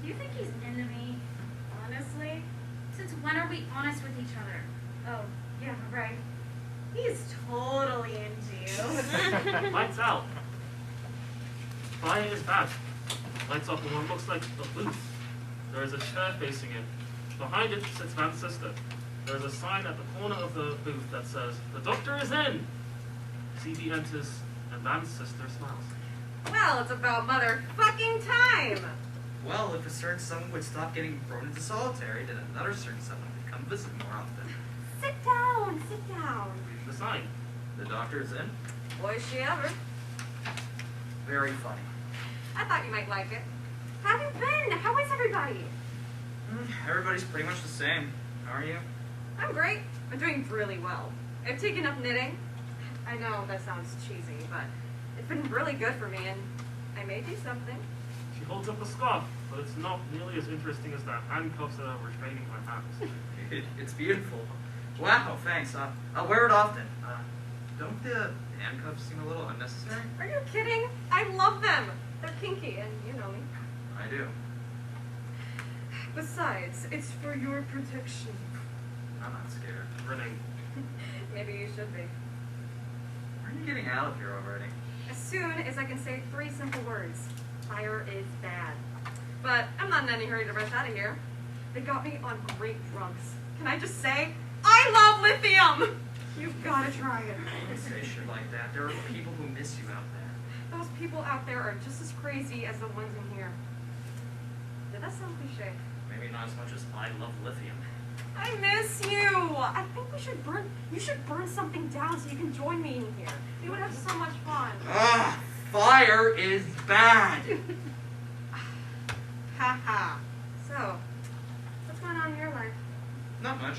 Do you think he's into me? Honestly? Since when are we honest with each other? Oh, yeah, right. He's totally into you. Lights out. Fire is back. Lights up in what looks like a booth. There is a chair facing it. Behind it sits Van's sister. There is a sign at the corner of the booth that says, "The doctor is in!" CB enters, and Van's sister smiles. Well, it's about motherfucking time. Well, if a certain someone would stop getting thrown into solitary, then another certain someone would come visit more often. Sit down, sit down. The sign. The doctor is in. Boy, is she ever. Very funny. I thought you might like it. How have you been? How is everybody? Everybody's pretty much the same. How are you? I'm great. I'm doing really well. I've taken up knitting. I know that sounds cheesy, but it's been really good for me, and I made you something. She holds up a scarf, but it's not nearly as interesting as the handcuffs that are restraining my hands. It's beautiful. Wow, thanks. I'll wear it often. Don't the handcuffs seem a little unnecessary? Are you kidding? I love them. They're kinky, and you know me. I do. Besides, it's for your protection. I'm not scared. Grinning. Maybe you should be. When are you getting out of here already? As soon as I can say 3 simple words. Fire is bad. But I'm not in any hurry to rush out of here. They got me on great drugs. Can I just say, I love lithium! You've got to try it. Don't say shit like that. There are people who miss you out there. those people out there are just as crazy as the ones in here. Did that sound cliche? Maybe not as much as I love lithium. I miss you! I think you should burn something down so you can join me in here. We would have so much fun. Ah, fire is bad. Haha. So, what's going on in your life? Not much.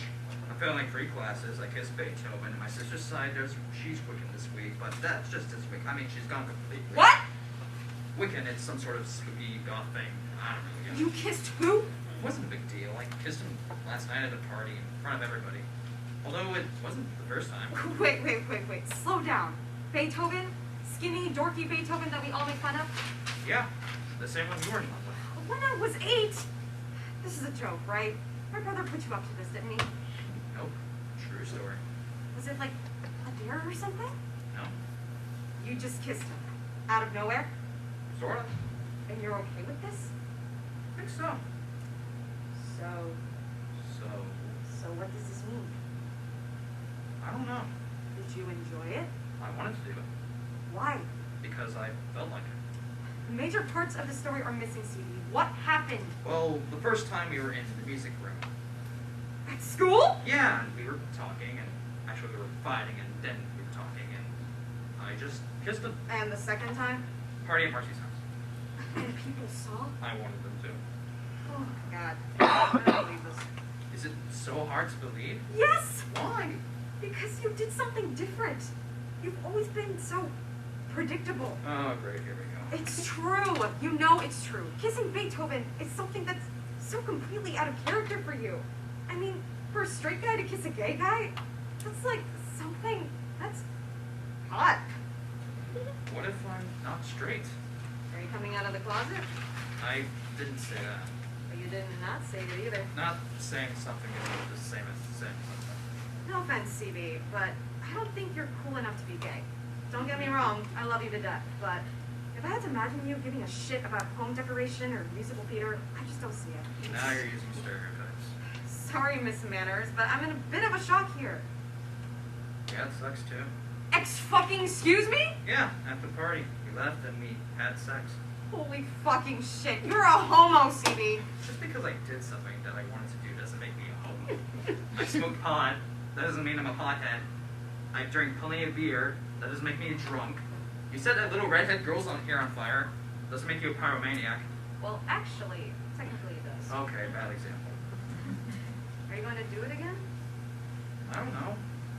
I'm failing 3 classes. I kissed Beethoven, and my sister's side she's Wiccan this week, but that's just this week. I mean, she's gone completely. What? Wiccan, it's some sort of spooky goth thing. I don't know. You kissed who? It wasn't a big deal. I kissed him last night at a party in front of everybody. Although it wasn't the first time. Wait. Slow down. Beethoven? Skinny, dorky Beethoven that we all make fun of? Yeah, the same one you were in love with. When I was 8. This is a joke, right? My brother put you up to this, didn't he? Nope. True story. Was it like a dare or something? No. You just kissed him. Out of nowhere? Sort of. And you're okay with this? I think so. So what does this mean? I don't know. Did you enjoy it? I wanted to do it. Why? Because I felt like it. The major parts of the story are missing, CD. What happened? Well, the first time we were in the music room. At school? Yeah, and we were talking, and actually we were fighting, and then we were talking, and I just kissed him. And the second time? Party at Marcy's house. And people saw? I wanted them to. Oh, God. I don't believe this. Is it so hard to believe? Yes! Why? Because you did something different. You've always been so predictable. Oh, great, here we go. It's true. You know it's true. Kissing Beethoven is something that's so completely out of character for you. I mean, for a straight guy to kiss a gay guy, that's like something that's hot. What if I'm not straight? Are you coming out of the closet? I didn't say that. But you did not say it either. Not saying something is the same as saying something. No offense, CB, but I don't think you're cool enough to be gay. Don't get me wrong, I love you to death, but if I had to imagine you giving a shit about home decoration or musical theater, I just don't see it. Now you're using stereotypes. Sorry, Miss Manners, but I'm in a bit of a shock here. Yeah, it sucks too. Excuse me? Yeah, at the party. We left and we had sex. Holy fucking shit, you're a homo, CB. Just because I did something that I wanted to do doesn't make me a homo. I smoke pot. That doesn't mean I'm a pothead. I drink plenty of beer. That doesn't make me a drunk. You said that little redhead girl's on here on fire. Doesn't make you a pyromaniac. Well, actually, technically it does. Okay, bad example. Are you going to do it again? I don't know.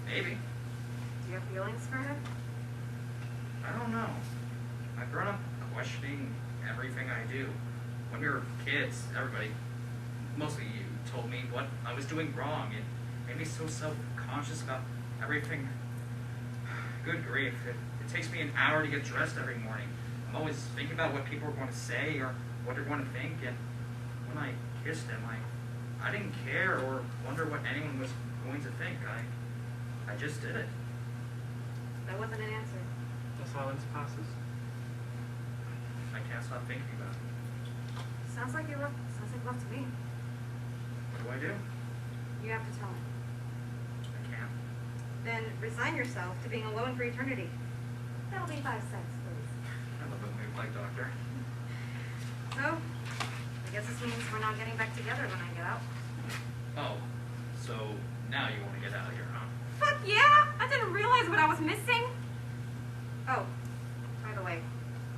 Maybe. Do you have feelings for him? I don't know. I've grown up questioning everything I do. When we were kids, everybody, mostly you, told me what I was doing wrong. It made me so self-conscious about everything. Good grief. It takes me an hour to get dressed every morning. I'm always thinking about what people are going to say or what they're going to think. And when I kissed him, I didn't care or wonder what anyone was going to think. I just did it. That wasn't an answer. The silence passes. I can't stop thinking about it. Sounds like love to me. What do I do? You have to tell me. I can't. Then resign yourself to being alone for eternity. That'll be 5 cents, please. I love it when we play doctor. So, I guess this means we're not getting back together when I get out. Oh, so now you want to get out of here, huh? Fuck yeah! I didn't realize what I was missing. Oh, by the way,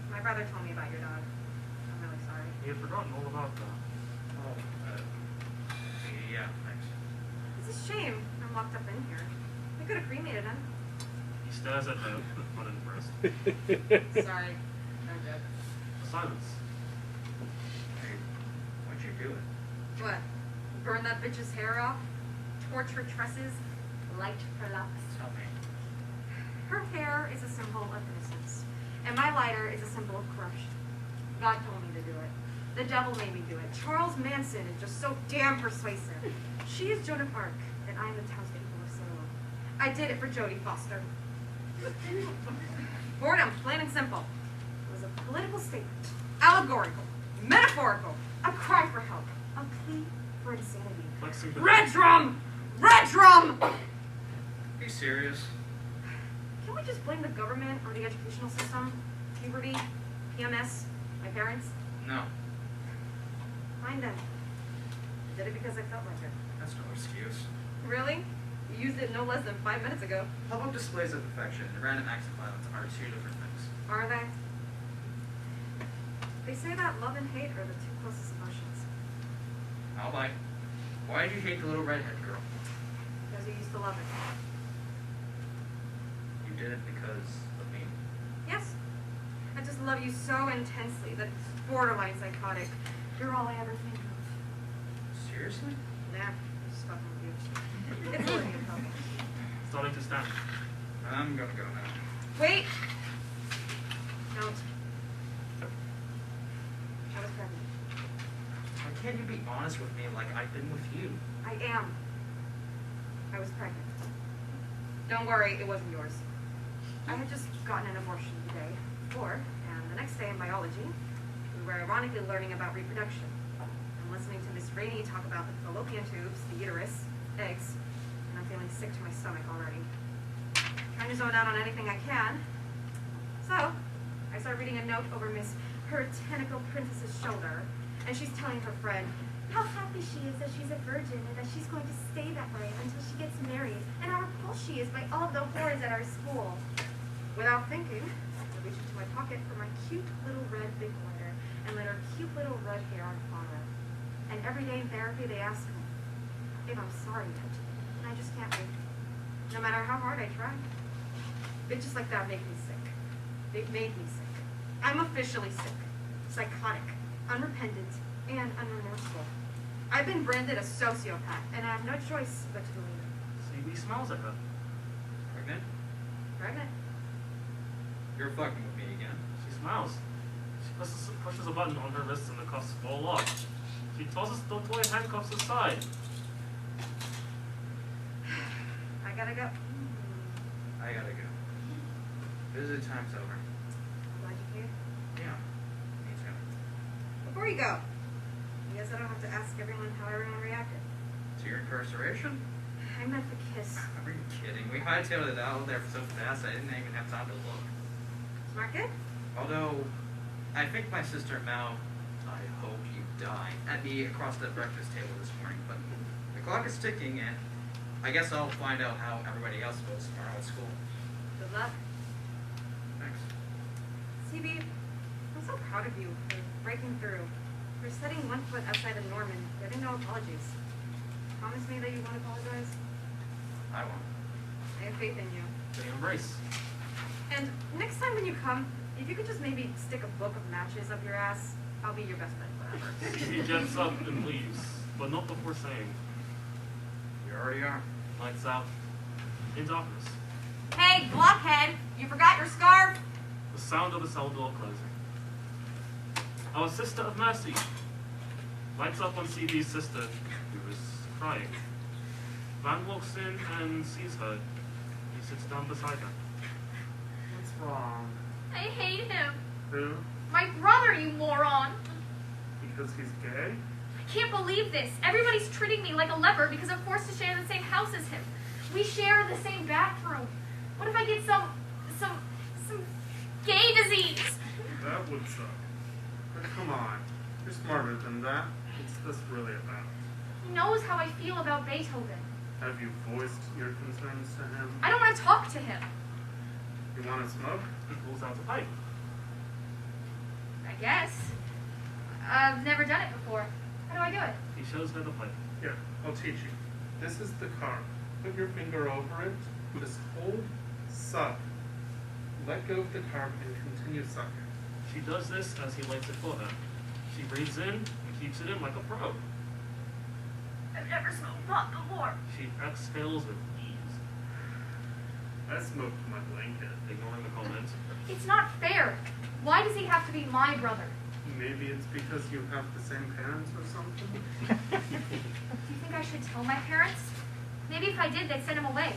my brother told me about your dog. I'm really sorry. He had forgotten all about that. Oh, yeah, thanks. It's a shame I'm locked up in here. We could have cremated him. He stares at her, unimpressed. Sorry. No joke. Silence. Hey, what'd you do it? What? Burn that bitch's hair off? Torch her tresses? Light her locks? Tell me. Her hair is a symbol of innocence, and my lighter is a symbol of corruption. God told me to do it. The devil made me do it. Charles Manson is just so damn persuasive. She is Joan of Arc, and I am the townspeople of Salem. I did it for Jodie Foster. Boredom, plain and simple. It was a political statement, allegorical, metaphorical, a cry for help, a plea for insanity. Flexing the Red drum! Red drum! Be serious. Can we just blame the government or the educational system? puberty, PMS, my parents? No, Fine then. I did it because I felt like it. that's no excuse. Really? You used it no less than 5 minutes ago. Public displays of affection and random acts of violence are two different things. Are they? They say that love and hate are the two closest emotions. I'll bite. Why did you hate the little redhead girl? Because you used to love it. You did it because of me. Yes. I just love you so intensely that it's borderline psychotic. You're all I ever think of. Seriously? Nah, I'm just fucking with you. It's learning and helping. Starting to stand. I'm gonna go now. Wait! Don't. I was pregnant. Why can't you be honest with me like I've been with you? I am. I was pregnant. Don't worry, it wasn't yours. I had just gotten an abortion the day before, and the next day in biology, we were ironically learning about reproduction. I'm listening to Miss Rainey talk about the fallopian tubes, the uterus, eggs, and I'm feeling sick to my stomach already. Trying to zone out on anything I can. So, I start reading a note over Miss Puritanical Princess's shoulder, and she's telling her friend how happy she is that she's a virgin and that she's going to stay that way until she gets married, and how repulsed she is by all of the whores at our school. Without thinking, I reach into my pocket for my cute little red big lighter and lit her cute little red hair on fire. And every day in therapy they ask me if I'm sorry touching it, and I just can't wait. No matter how hard I try. Bitches like that make me sick. They've made me sick. I'm officially sick, psychotic, unrepentant, and unremorseful. I've been branded a sociopath, and I have no choice but to believe it. CB smiles at her. Pregnant? Pregnant? You're fucking with me again. She smiles. She pushes a button on her wrist and the cuffs fall off. She tosses the toy handcuffs aside. I gotta go. I gotta go. Visit time's over. Glad you came. Yeah, me too. Before you go, I guess I don't have to ask everyone how everyone reacted. To your incarceration? I meant the kiss. Are you kidding? We hightailed it out there so fast I didn't even have time to look. Smart kid? Although, I think my sister Mal, I hope you die, at me across the breakfast table this morning, but the clock is ticking and I guess I'll find out how everybody else votes tomorrow at school. Good luck. Thanks. CB, I'm so proud of you for breaking through, for setting one foot outside the norm and getting no apologies. Promise me that you won't apologize? I won't. I have faith in you. They embrace. And next time when you come, if you could just maybe stick a book of matches up your ass, I'll be your best friend forever. He gets up and leaves, but not before saying, You already are. lights out, in darkness. Hey, blockhead! You forgot your scarf? The sound of the cell door closing. Our sister of mercy lights up on CB's sister, who is crying. Van walks in and sees her. He sits down beside her. What's wrong? I hate him. Who? My brother, you moron. Because he's gay? I can't believe this. Everybody's treating me like a leper because I'm forced to share the same house as him. We share the same bathroom. What if I get some gay disease? That would suck. But come on. You're smarter than that. What's this really about? He knows how I feel about Beethoven. Have you voiced your concerns to him? I don't want to talk to him. You want to smoke? He pulls out a pipe. I guess. I've never done it before. How do I do it? He shows her the pipe. Here, I'll teach you. This is the carb. Put your finger over it. Just hold, suck. Let go of the carb and continue sucking. She does this as he lights it for her. She breathes in and keeps it in like a pro. I've never smoked pot before. She exhales with ease, I smoked my blanket. ignoring the comment. It's not fair. Why does he have to be my brother? Maybe it's because you have the same parents or something? Do you think I should tell my parents? Maybe if I did, they'd send him away.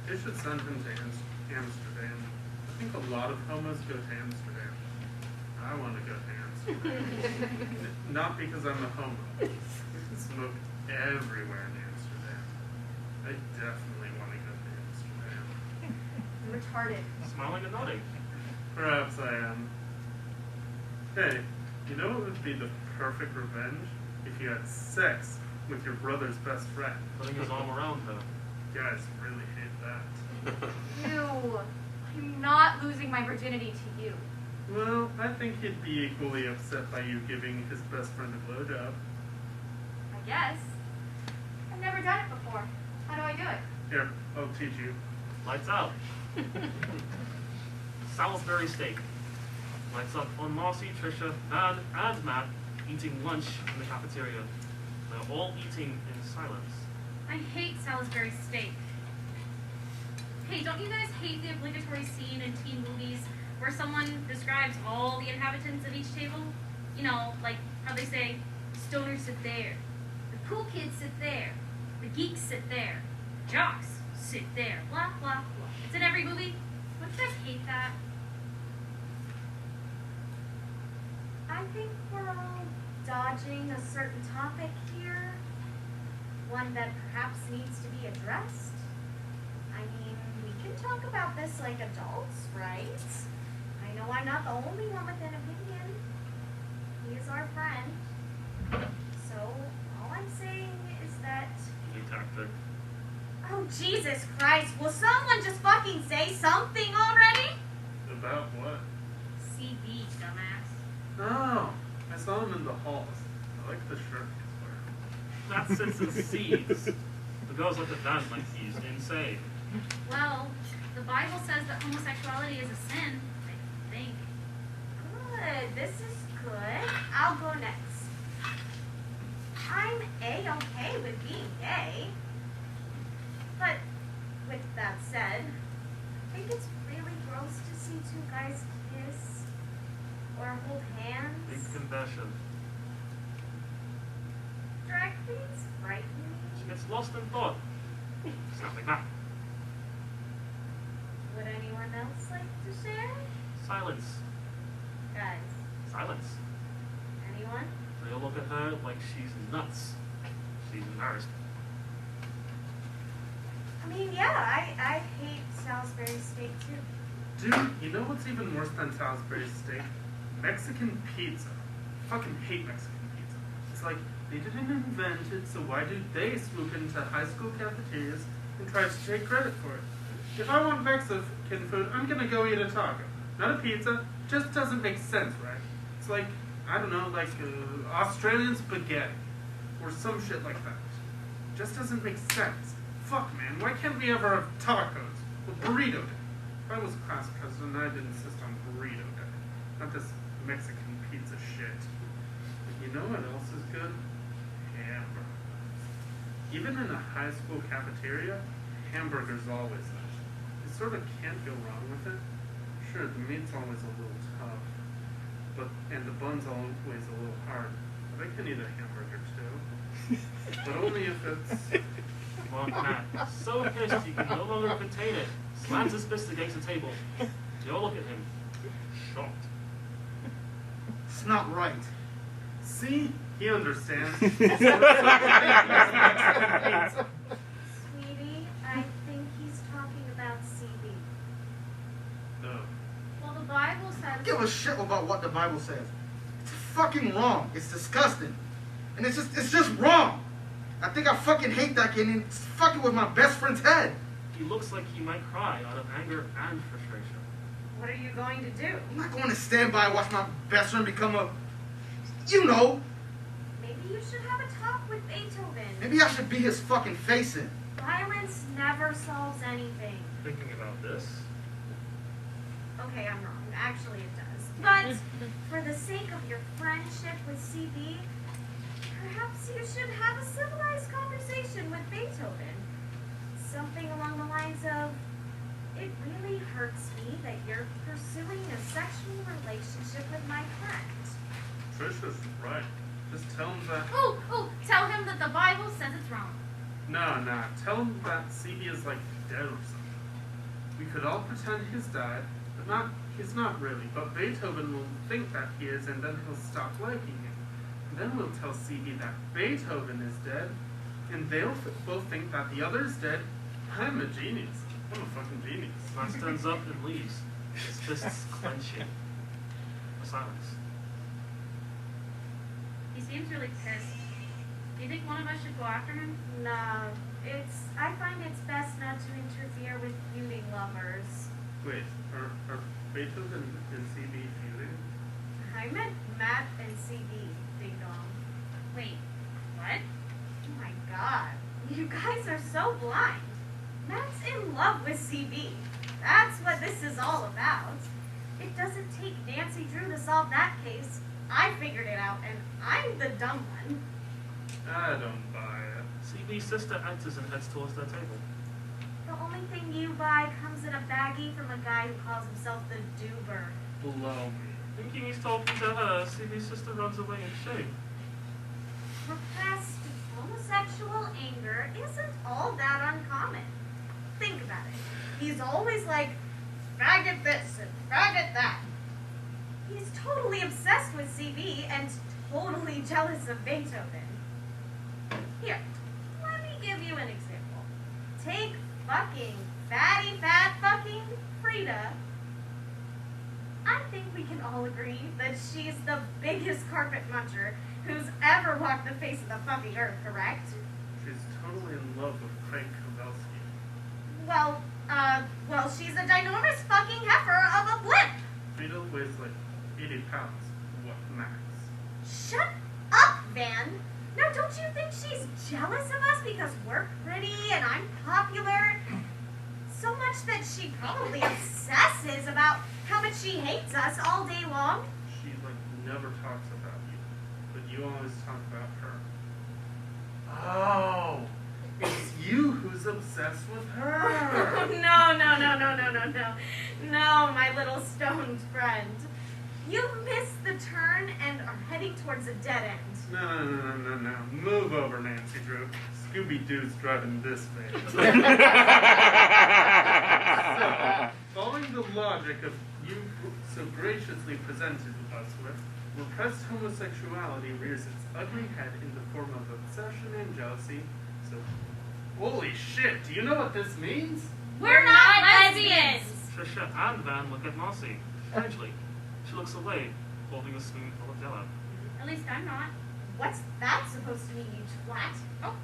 You should send him to Amsterdam. I think a lot of homos go to Amsterdam. I want to go to Amsterdam. Not because I'm a homo. You can smoke everywhere in Amsterdam. I definitely want to go to Amsterdam. I'm retarded. Smiling and nodding. Perhaps I am. Hey, you know what would be the perfect revenge? If you had sex with your brother's best friend. Putting his arm around her. Guys really hate that. You. I'm not losing my virginity to you. Well, I think he'd be equally upset by you giving his best friend a blowjob. I guess. I've never done it before. How do I do it? Here, I'll teach you. Lights out. Salisbury steak. Lights up on Marcy, Trisha, Thad, and Matt eating lunch in the cafeteria. They're all eating in silence. I hate Salisbury steak. Hey, don't you guys hate the obligatory scene in teen movies where someone describes all the inhabitants of each table? You know, like how they say, stoners sit there, the cool kids sit there, the geeks sit there, jocks sit there, blah, blah, blah. It's in every movie. Don't you guys hate that? I think we're all dodging a certain topic here. One that perhaps needs to be addressed. I mean, we can talk about this like adults, right? I know I'm not the only one with an opinion. He is our friend. So, all I'm saying is that... New tactic. Oh, Jesus Christ, will someone just fucking say something already? About what? CV, dumbass. Oh, I saw him in the halls. I like the shirt he's wearing. That sits in seeds. The girls look at that like he's insane. Well, the Bible says that homosexuality is a sin, I think. Good, this is good. I'll go next. I'm A-okay with being gay. But, with that said, I think it's really gross to see two guys kiss or hold hands. Big confession. Drag queens frighten She me. gets lost in thought. Snapping back. Would anyone else like to share? Silence. Guys, Silence. anyone? They all look at her like she's nuts. She's embarrassed. I mean, yeah, I hate Salisbury steak too. Dude, you know what's even worse than Salisbury steak? Mexican pizza. Fucking hate Mexican pizza. It's like, they didn't invent it, so why do they swoop into high school cafeterias and try to take credit for it? If I want Mexican food, I'm gonna go eat a taco, not a pizza. Just doesn't make sense, right? It's like, I don't know, like Australian spaghetti or some shit like that. Just doesn't make sense. Fuck, man, why can't we ever have tacos or burrito day? If I was class president, I'd insist on burrito day, not this Mexican pizza shit. But you know what else is good? Hamburgers. Even in a high school cafeteria, hamburgers always nice. You sort of can't go wrong with it. Sure, the meat's always a little tough, and the bun's always a little hard. But I can eat a hamburger too. But only if it's... Come on, Matt. So pissed you can no longer contain it. Slams his fist against the table. They all look at him. Shocked. It's not right. See? He understands. Sweetie, I think he's talking about CB. No. Well, the Bible says... Give a shit about what the Bible says. It's fucking wrong. It's disgusting. And it's just wrong. I think I fucking hate that kid and it's fucking with my best friend's head. He looks like he might cry out of anger and frustration. What are you going to do? I'm not going to stand by and watch my best friend become a... You know. Maybe you should have a talk with Beethoven. Maybe I should be his fucking face in. Violence never solves anything. Thinking about this, Okay, I'm wrong. Actually, it does. But for the sake of your friendship with CB, perhaps you should have a civilized conversation with Beethoven. Something along the lines of, it really hurts me that you're pursuing a sexual relationship with my friend. Trisha's right. Just tell him that... Oh, tell him that the Bible says it's wrong. No. Tell him that CB is like dead or something. We could all pretend he's died, but he's not really. But Beethoven will think that he is, and then he'll stop liking him. And then we'll tell CB that Beethoven is dead, and they'll both think that the other is dead. I'm a genius. I'm a fucking genius. Matt stands up and leaves. his fists clenching. A silence. He seems really pissed. Do you think one of us should go after him? No, I find it's best not to interfere with feuding lovers. Wait, are Beethoven and CB feuding? I meant Matt and CB, ding dong. Wait, what? Oh my god, you guys are so blind. Matt's in love with CB. That's what this is all about. It doesn't take Nancy Drew to solve that case. I figured it out, and I'm the dumb one. I don't buy it. CB's sister enters and heads towards their table. The only thing you buy comes in a baggie from a guy who calls himself the Doober. Blow me. Thinking he's talking to her, CB's sister runs away in shame. Repressed homosexual anger isn't all that uncommon. Think about it. He's always like, faggot this and faggot that. He's totally obsessed with CB and totally jealous of Beethoven. Here, let me give you an example. Take fucking fatty fat fucking Frida. I think we can all agree that she's the biggest carpet muncher who's ever walked the face of the fucking earth, correct? She's totally in love with Craig Kowalski. Well, she's a ginormous fucking heifer of a blimp. Frida weighs like 80 pounds. What, max? Shut up, Van. Now, don't you think she's jealous of us because we're pretty and I'm popular? So much that she probably obsesses about how much she hates us all day long. She like never talks about you, but you always talk about her. Oh, it's you who's obsessed with her. No, my little stoned friend. You've missed the turn and are heading towards a dead end. No. Move over, Nancy Drew. Scooby-Doo's driving this van. So, following the logic of you so graciously presented us with, repressed homosexuality rears its ugly head in the form of obsession and jealousy. So, holy shit, do you know what this means? We're not lesbians! Trisha and Van look at Marcy. Strangely, she looks away, holding a spoon full of jello. At least I'm not. What's that supposed to mean, you twat? Oh,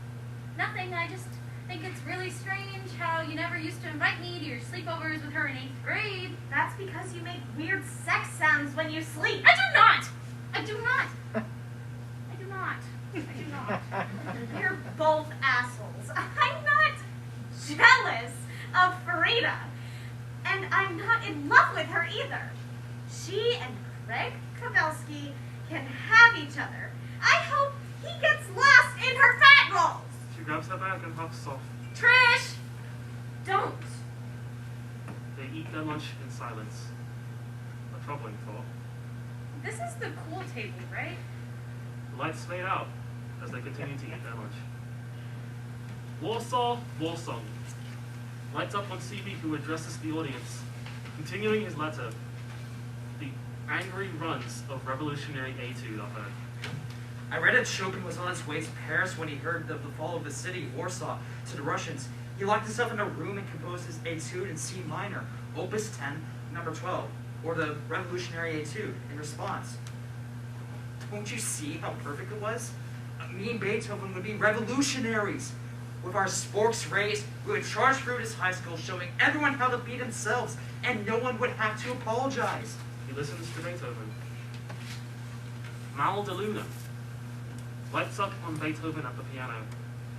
nothing. I just think it's really strange how you never used to invite me to your sleepovers with her in 8th grade. That's because you make weird sex sounds when you sleep. I do not! I do not! I do not. I do not. You're both assholes. I'm not jealous of Farida. And I'm not in love with her either. She and Craig Kowalski can have each other. I hope he gets lost in her fat rolls. She grabs her bag and huffs off. Trish! Don't. They eat their lunch in silence. A troubling thought. This is the cool table, right? The lights fade out as they continue to eat their lunch. Warsaw, Warsong. Lights up on CB, who addresses the audience, continuing his letter. The angry runs of revolutionary etude are heard. I read that Chopin was on his way to Paris when he heard of the fall of the city, Warsaw, to the Russians. He locked himself in a room and composed his etude in C minor, opus 10, number 12, or the revolutionary etude, in response. Don't you see how perfect it was? Me and Beethoven would be revolutionaries. With our sporks raised, we would charge through this high school showing everyone how to be themselves, and no one would have to apologize. He listens to Beethoven. Mal de Luna lights up on Beethoven at the piano.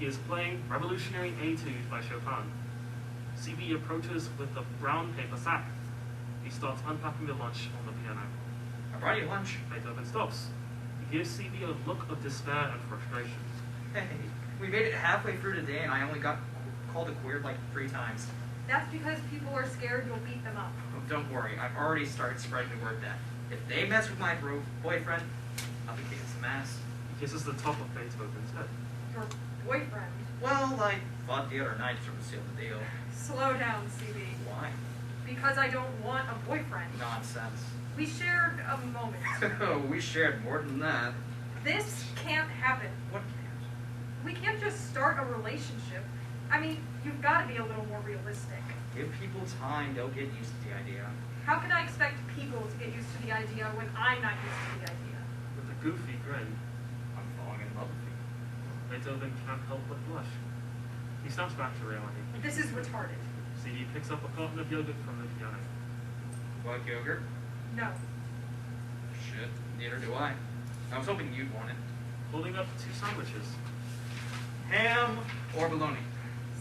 He is playing Revolutionary Etude by Chopin. CB approaches with the brown paper sack. He starts unpacking the lunch on the piano. I brought you lunch. Beethoven stops. He gives CB a look of despair and frustration. Hey, we made it halfway through the day and I only got called a queer like 3 times. That's because people are scared you'll beat them up. Oh, don't worry, I've already started spreading the word that if they mess with my boyfriend, I'll be kicking some ass. He kisses the top of Beethoven's head. Your boyfriend. Well, I thought the other night to seal the deal. Slow down, CB. Why? Because I don't want a boyfriend. Nonsense. We shared a moment. We shared more than that. This can't happen. What can't? We can't just start a relationship. I mean, You've got to be a little more realistic. Give people time, they'll get used to the idea. How can I expect people to get used to the idea when I'm not used to the idea? With a goofy grin, I'm falling in love with you. Beethoven can't help but blush. He snaps back to reality. This is retarded. CD picks up a carton of yogurt from the piano. Like yogurt? No. Shit, neither do I. I was hoping you'd want it. Holding up 2 sandwiches. Ham or bologna?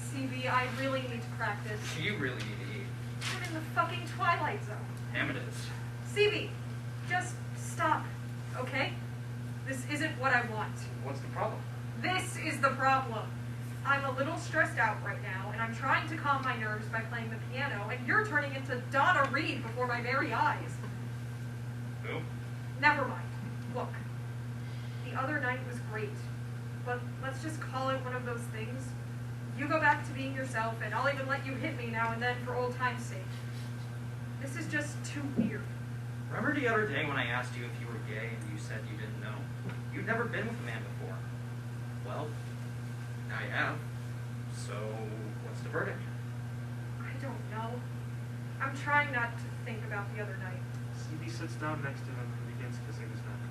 CB, I really need to practice. You really need to eat. I'm in the fucking twilight zone. Ham it is. CB, just stop, okay? This isn't what I want. What's the problem? This is the problem. I'm a little stressed out right now, and I'm trying to calm my nerves by playing the piano, and you're turning into Donna Reed before my very eyes. Who? Never mind. Look, the other night was great, but let's just call it one of those things. You go back to being yourself, and I'll even let you hit me now and then for old time's sake. This is just too weird. Remember the other day when I asked you if you were gay and you said you didn't know? You'd never been with a man before. Well, now you have. So, what's the verdict? I don't know. I'm trying not to think about the other night. CD sits down next to him and begins kissing his neck.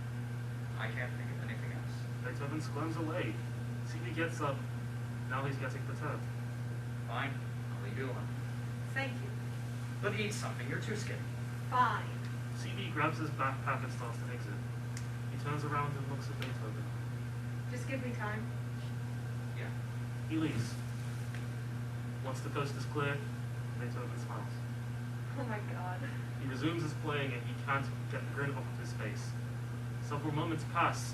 I can't think of anything else. Beethoven squirms away. CD gets up. Now he's getting perturbed. Fine, I'll leave you alone. Thank you. But eat something, you're too skinny. Fine. CD grabs his backpack and starts to exit. He turns around and looks at Beethoven. Just give me time. Yeah. He leaves. Once the coast is clear, Beethoven smiles. Oh my god. He resumes his playing and he can't get the grin off of his face. Several moments pass.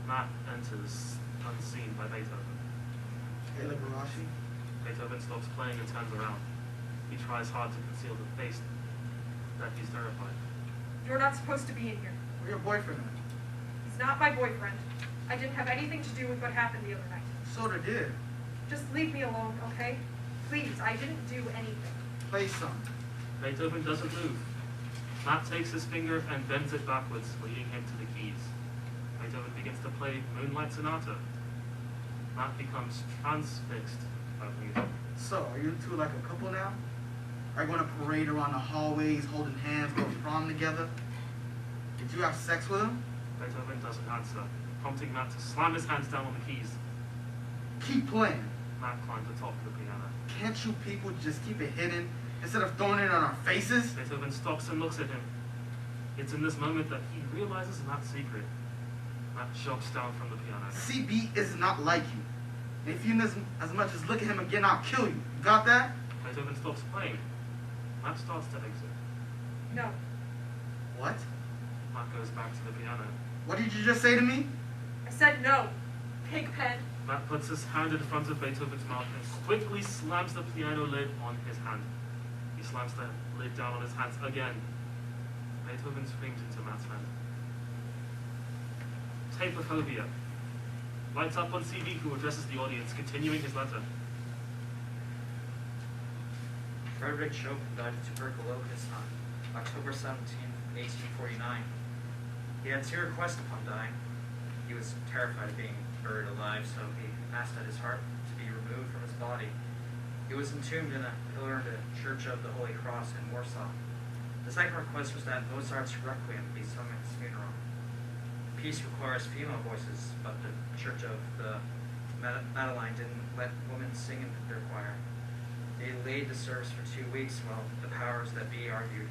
Matt enters, unseen by Beethoven. Hey, Liberace. Beethoven stops playing and turns around. He tries hard to conceal the face that he's terrified. You're not supposed to be in here. Where your boyfriend at? He's not my boyfriend. I didn't have anything to do with what happened the other night. Sorta did. Just leave me alone, okay? Please, I didn't do anything. Play some. Beethoven doesn't move. Matt takes his finger and bends it backwards, leading him to the keys. Beethoven begins to play Moonlight Sonata. Matt becomes transfixed by the music. So, are you two like a couple now? Are you going to parade around the hallways, holding hands, go to prom together? Did you have sex with him? Beethoven doesn't answer, prompting Matt to slam his hands down on the keys. Keep playing. Matt climbs atop the piano. Can't you people just keep it hidden instead of throwing it on our faces? Beethoven stops and looks at him. It's in this moment that he realizes Matt's secret. Matt chokes down from the piano. CB is not like you. If you as much as look at him again, I'll kill you. You got that? Beethoven stops playing. Matt starts to exit. No. What? Matt goes back to the piano. What did you just say to me? I said no. Pigpen. Matt puts his hand in front of Beethoven's mouth and quickly slams the piano lid on his hand. He slams the lid down on his hands again. Beethoven screams into Matt's hand. Tapophobia. Lights up on CD, who addresses the audience, continuing his letter. Frederick Chopin died of tuberculosis on October 17, 1849. He had 2 requests upon dying. He was terrified of being buried alive, so he asked that his heart to be removed from his body. He was entombed in a pillar in the Church of the Holy Cross in Warsaw. The second request was that Mozart's Requiem be sung at his funeral. Peace requires female voices, but the Church of the Madeleine didn't let women sing in their choir. They delayed the service for 2 weeks while the powers that be argued.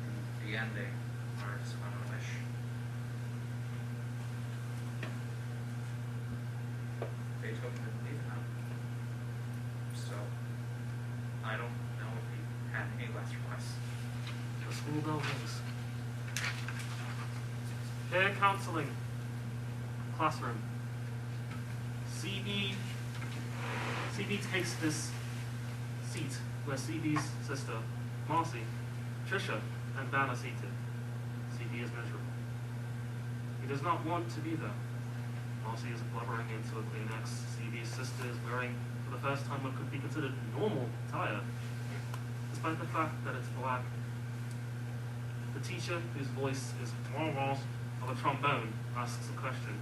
In the end, they honored his final wish. Beethoven didn't leave now. So, I don't know if he had any last requests. The school bell rings. Peer counseling. Classroom. CB takes this seat where CB's sister, Marcy, Trisha, and Ben are seated. CB is miserable. He does not want to be there. Marcy is blubbering into a Kleenex. CB's sister is wearing, for the first time, what could be considered normal attire, despite the fact that it's black. The teacher, whose voice is of a trombone, asks a question.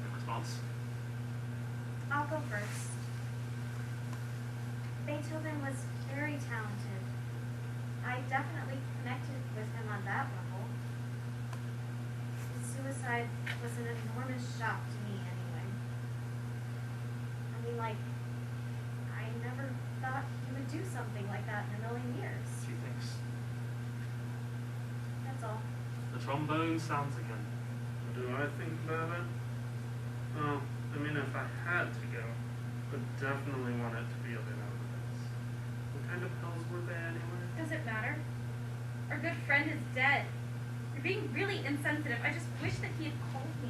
In response, I'll go first. Beethoven was very talented. I definitely connected with him on that level. His suicide was an enormous shock to me anyway. I mean, like, I never thought he would do something like that in a million years. She thinks. That's all. The trombone sounds again. What do I think about it? Well, I mean, if I had to go, I'd definitely want it to be a bit out of this. What kind of pills were they anyway? Does it matter? Our good friend is dead. You're being really insensitive. I just wish that he had called me.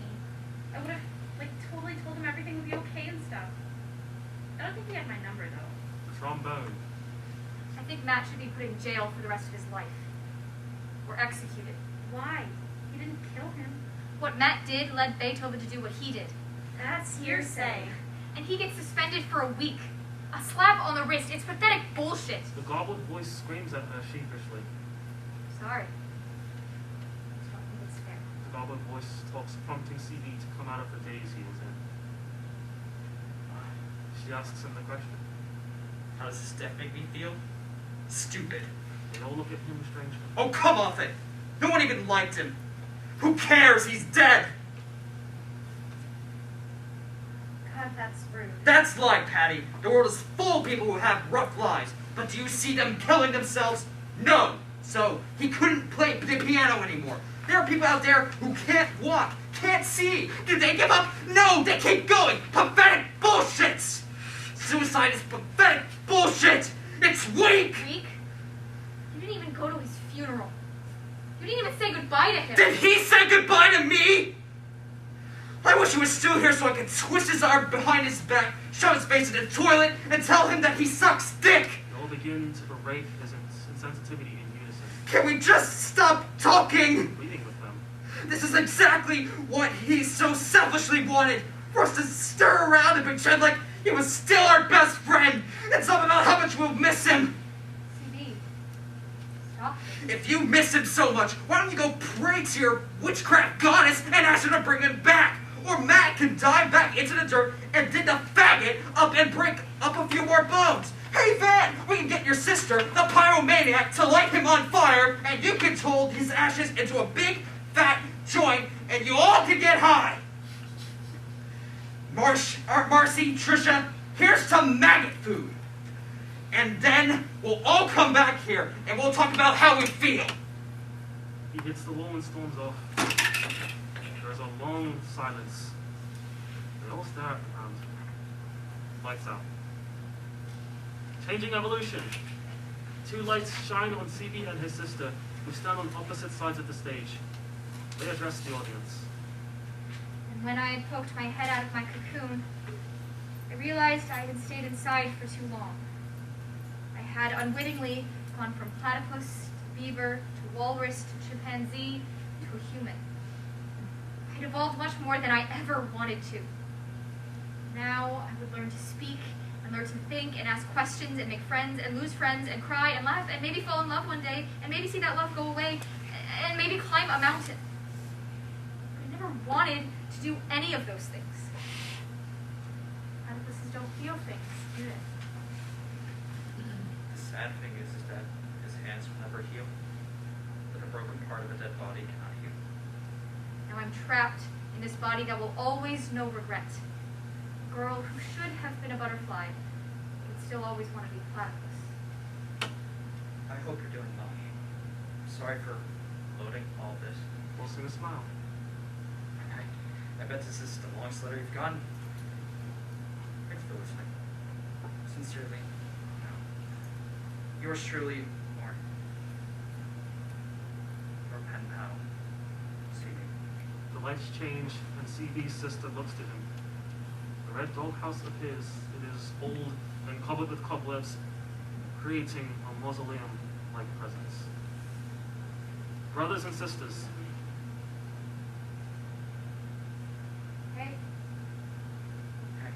I would have, like, totally told him everything would be okay and stuff. I don't think he had my number, though. The trombone. I think Matt should be put in jail for the rest of his life. Or executed. Why? He didn't kill him. What Matt did led Beethoven to do what he did. That's hearsay. And he gets suspended for a week. A slap on the wrist. It's pathetic bullshit. The goblin voice screams at her sheepishly. Sorry. I don't think it's fair. The goblin voice talks, prompting CV to come out of the daze he was in. She asks him the question. How does this death make me feel? Stupid. They all look at him strangely. Oh, come off it! No one even liked him. Who cares? He's dead! God, that's rude. That's life, Patty. The world is full of people who have rough lives. But do you see them killing themselves? No. So, he couldn't play the piano anymore. There are people out there who can't walk, can't see. Did they give up? No, they keep going. Pathetic bullshits. Suicide is pathetic bullshit. It's weak. Weak? You didn't even go to his funeral. You didn't even say goodbye to him. Did he say goodbye to me? I wish he was still here so I could twist his arm behind his back, shove his face in the toilet, and tell him that he sucks dick. They all begin to berate his insensitivity in unison, Can we just stop talking? pleading with them. This is exactly what he so selfishly wanted. For us to stir around and pretend like he was still our best friend. And talk about how much we'll miss him. CV. Stop it. If you miss him so much, why don't you go pray to your witchcraft goddess and ask her to bring him back? Or Matt can dive back into the dirt and dig the faggot up and break up a few more bones. Hey Van, we can get your sister, the pyromaniac, to light him on fire, and you can toll his ashes into a big, fat joint, and you all can get high. Marcy, Trisha, here's some maggot food. And then we'll all come back here, and we'll talk about how we feel. He hits the wall and storms off. There's a long silence. They all stare at the ground. Lights out. Changing evolution. Two lights shine on CB and his sister, who stand on opposite sides of the stage. They address the audience. And when I had poked my head out of my cocoon, I realized I had stayed inside for too long. I had unwittingly gone from platypus to beaver to walrus to chimpanzee to a human. I'd evolved much more than I ever wanted to. Now I would learn to speak and learn to think and ask questions and make friends and lose friends and cry and laugh and maybe fall in love one day and maybe see that love go away and maybe climb a mountain. But I never wanted to do any of those things. Platypuses don't feel things, do they? The sad thing is that his hands will never heal. That a broken part of a dead body cannot heal. Now I'm trapped in this body that will always know regret. A girl who should have been a butterfly, but still always want to be a platypus. I hope you're doing well. Sorry for loading all of this. Forcing a smile. I bet this is the longest letter you've gotten. Thanks for listening. Sincerely, yours truly, Lauren. Your pen pal, CD. The lights change, and CB's sister looks to him. The red doghouse appears. It is old and covered with cobwebs, creating a mausoleum-like presence. Brothers and sisters, Hey, Okay.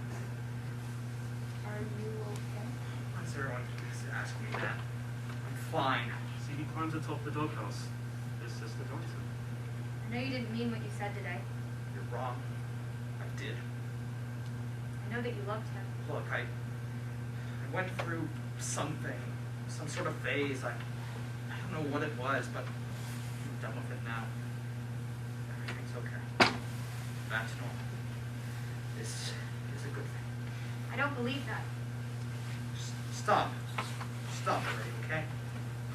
are you okay? Why does everyone keep asking me that? I'm fine. CB climbs atop the doghouse. His sister joins him. I know you didn't mean what you said today. You're wrong. I did. I know that you loved him. Look, I went through something, some sort of phase. I don't know what it was, but I'm done with it now. Everything's okay. Back to normal. This is a good thing. I don't believe that. Stop. Stop already, okay?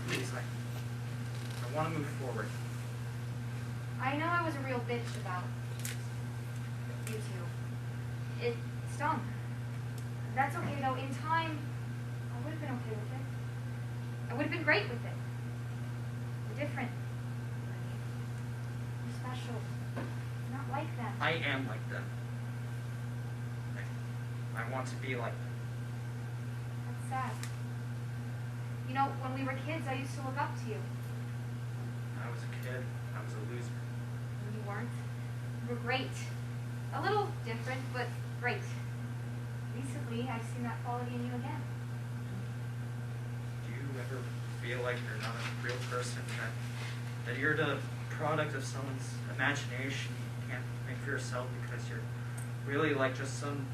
Please, I want to move forward. I know I was a real bitch about you two. It stung. That's okay though. In time, I would have been okay with it. I would have been great with it. You're different. You're special. You're not like them. I am like them. I want to be like them. That's sad. You know, when we were kids, I used to look up to you. When I was a kid, I was a loser. You weren't. You were great. A little different, but great. Recently, I've seen that quality in you again. Do you ever feel like you're not a real person? That you're the product of someone's imagination you can't make for yourself because you're really like just some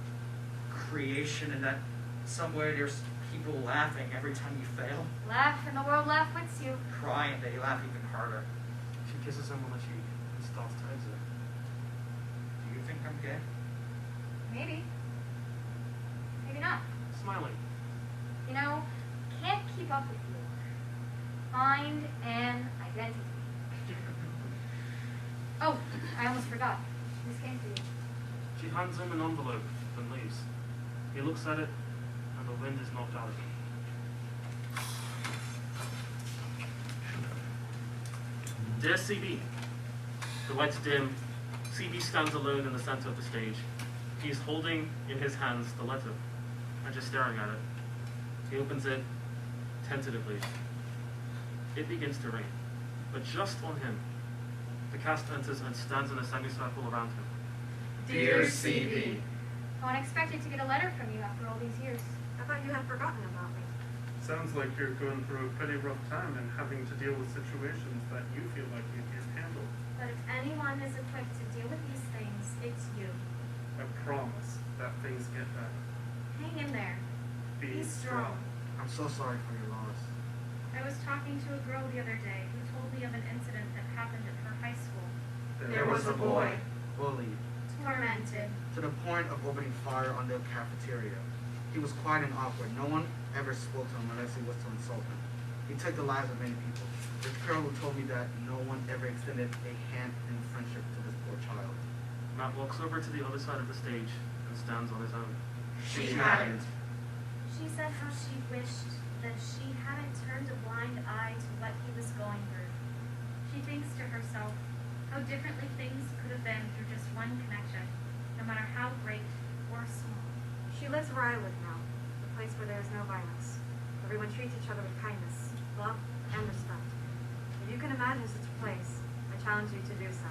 creation, and that somewhere there's people laughing every time you fail? Laugh and the world laugh with you. Cry and they laugh even harder. She kisses him on the cheek and starts to exit. Do you think I'm gay? Maybe. Maybe not. Smiling. You know, can't keep up with you. Find an identity. Oh, I almost forgot. This came for you. She hands him an envelope and leaves. He looks at it, and the wind is knocked out of him. Dear CB. The lights dim. CB stands alone in the center of the stage. He is holding in his hands the letter, and just staring at it. He opens it tentatively. It begins to rain, but just on him. The cast enters and stands in a semicircle around him. Dear CB. How unexpected to get a letter from you after all these years. I thought you had forgotten about me. Sounds like you're going through a pretty rough time and having to deal with situations that you feel like you can't handle. But if anyone is equipped to deal with these things, it's you. I promise that things get better. Hang in there. Be strong. I'm so sorry for your loss. I was talking to a girl the other day who told me of an incident that happened at her high school. There was a boy. Bullied. Tormented. To the point of opening fire on the cafeteria. He was quiet and awkward. No one ever spoke to him unless it was to insult him. He took the lives of many people. This girl who told me that no one ever extended a hand in friendship to this poor child. Matt walks over to the other side of the stage and stands on his own. She hadn't. She said how she wished that she hadn't turned a blind eye to what he was going through. She thinks to herself how differently things could have been through just one connection, no matter how great or small. She lives where I live now, a place where there is no violence. Everyone treats each other with kindness, love, and respect. If you can imagine such a place, I challenge you to do so.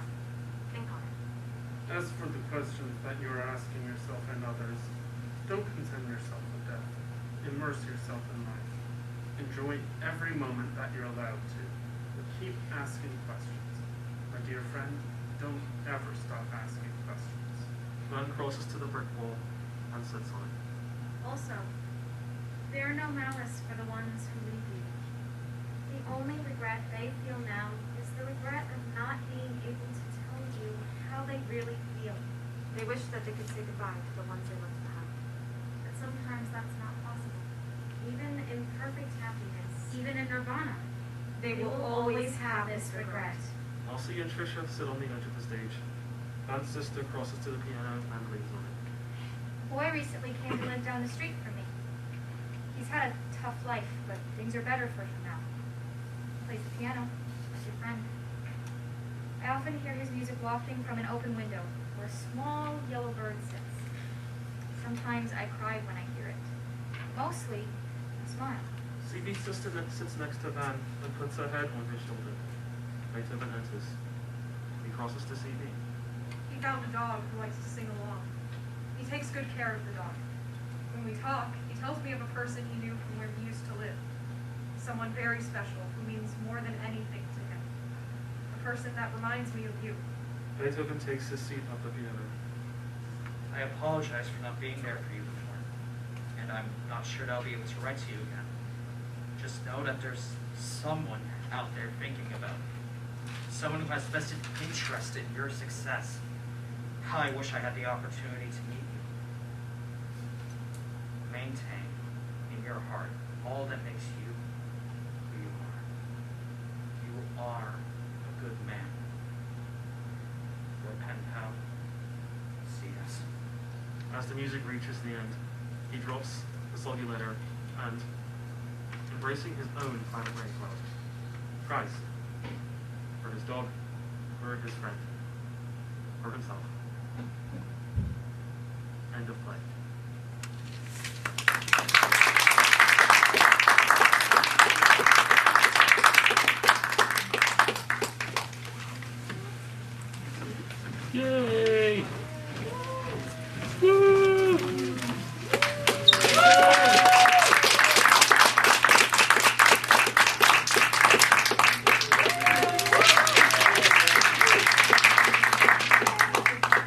Think on it. As for the questions that you are asking yourself and others, don't condemn yourself with death. Immerse yourself in life. Enjoy every moment that you're allowed to. But keep asking questions. My dear friend, don't ever stop asking questions. Glenn crosses to the brick wall and sits on it. Also, bear no malice for the ones who leave you. The only regret they feel now is the regret of not being able to tell you how they really feel. They wish that they could say goodbye to the ones they left behind. But sometimes that's not possible. Even in perfect happiness, Even in Nirvana. they will always have this regret. Elsie and Trisha sit on the edge of the stage. Van's sister crosses to the piano and leans on it. A boy recently came to live down the street from me. He's had a tough life, but things are better for him now. He plays the piano, like your friend. I often hear his music wafting from an open window, where a small yellow bird sits. Sometimes I cry when I hear it. Mostly, I smile. CB's sister sits next to Van and puts her head on his shoulder. Beethoven enters. He crosses to CB. He found a dog who likes to sing along. He takes good care of the dog. When we talk, he tells me of a person he knew from where he used to live. Someone very special who means more than anything to him. A person that reminds me of you. Beethoven takes his seat at the piano. I apologize for not being there for you before. And I'm not sure that I'll be able to write to you again. Just know that there's someone out there thinking about it. Someone who has vested interest in your success. How I wish I had the opportunity to meet you. Maintain in your heart all that makes you who you are. You are a good man. Your pen pal, C.S. As the music reaches the end, he drops the soggy letter and, embracing his own private raincoat, cries for his dog, for his friend, for himself. End of play.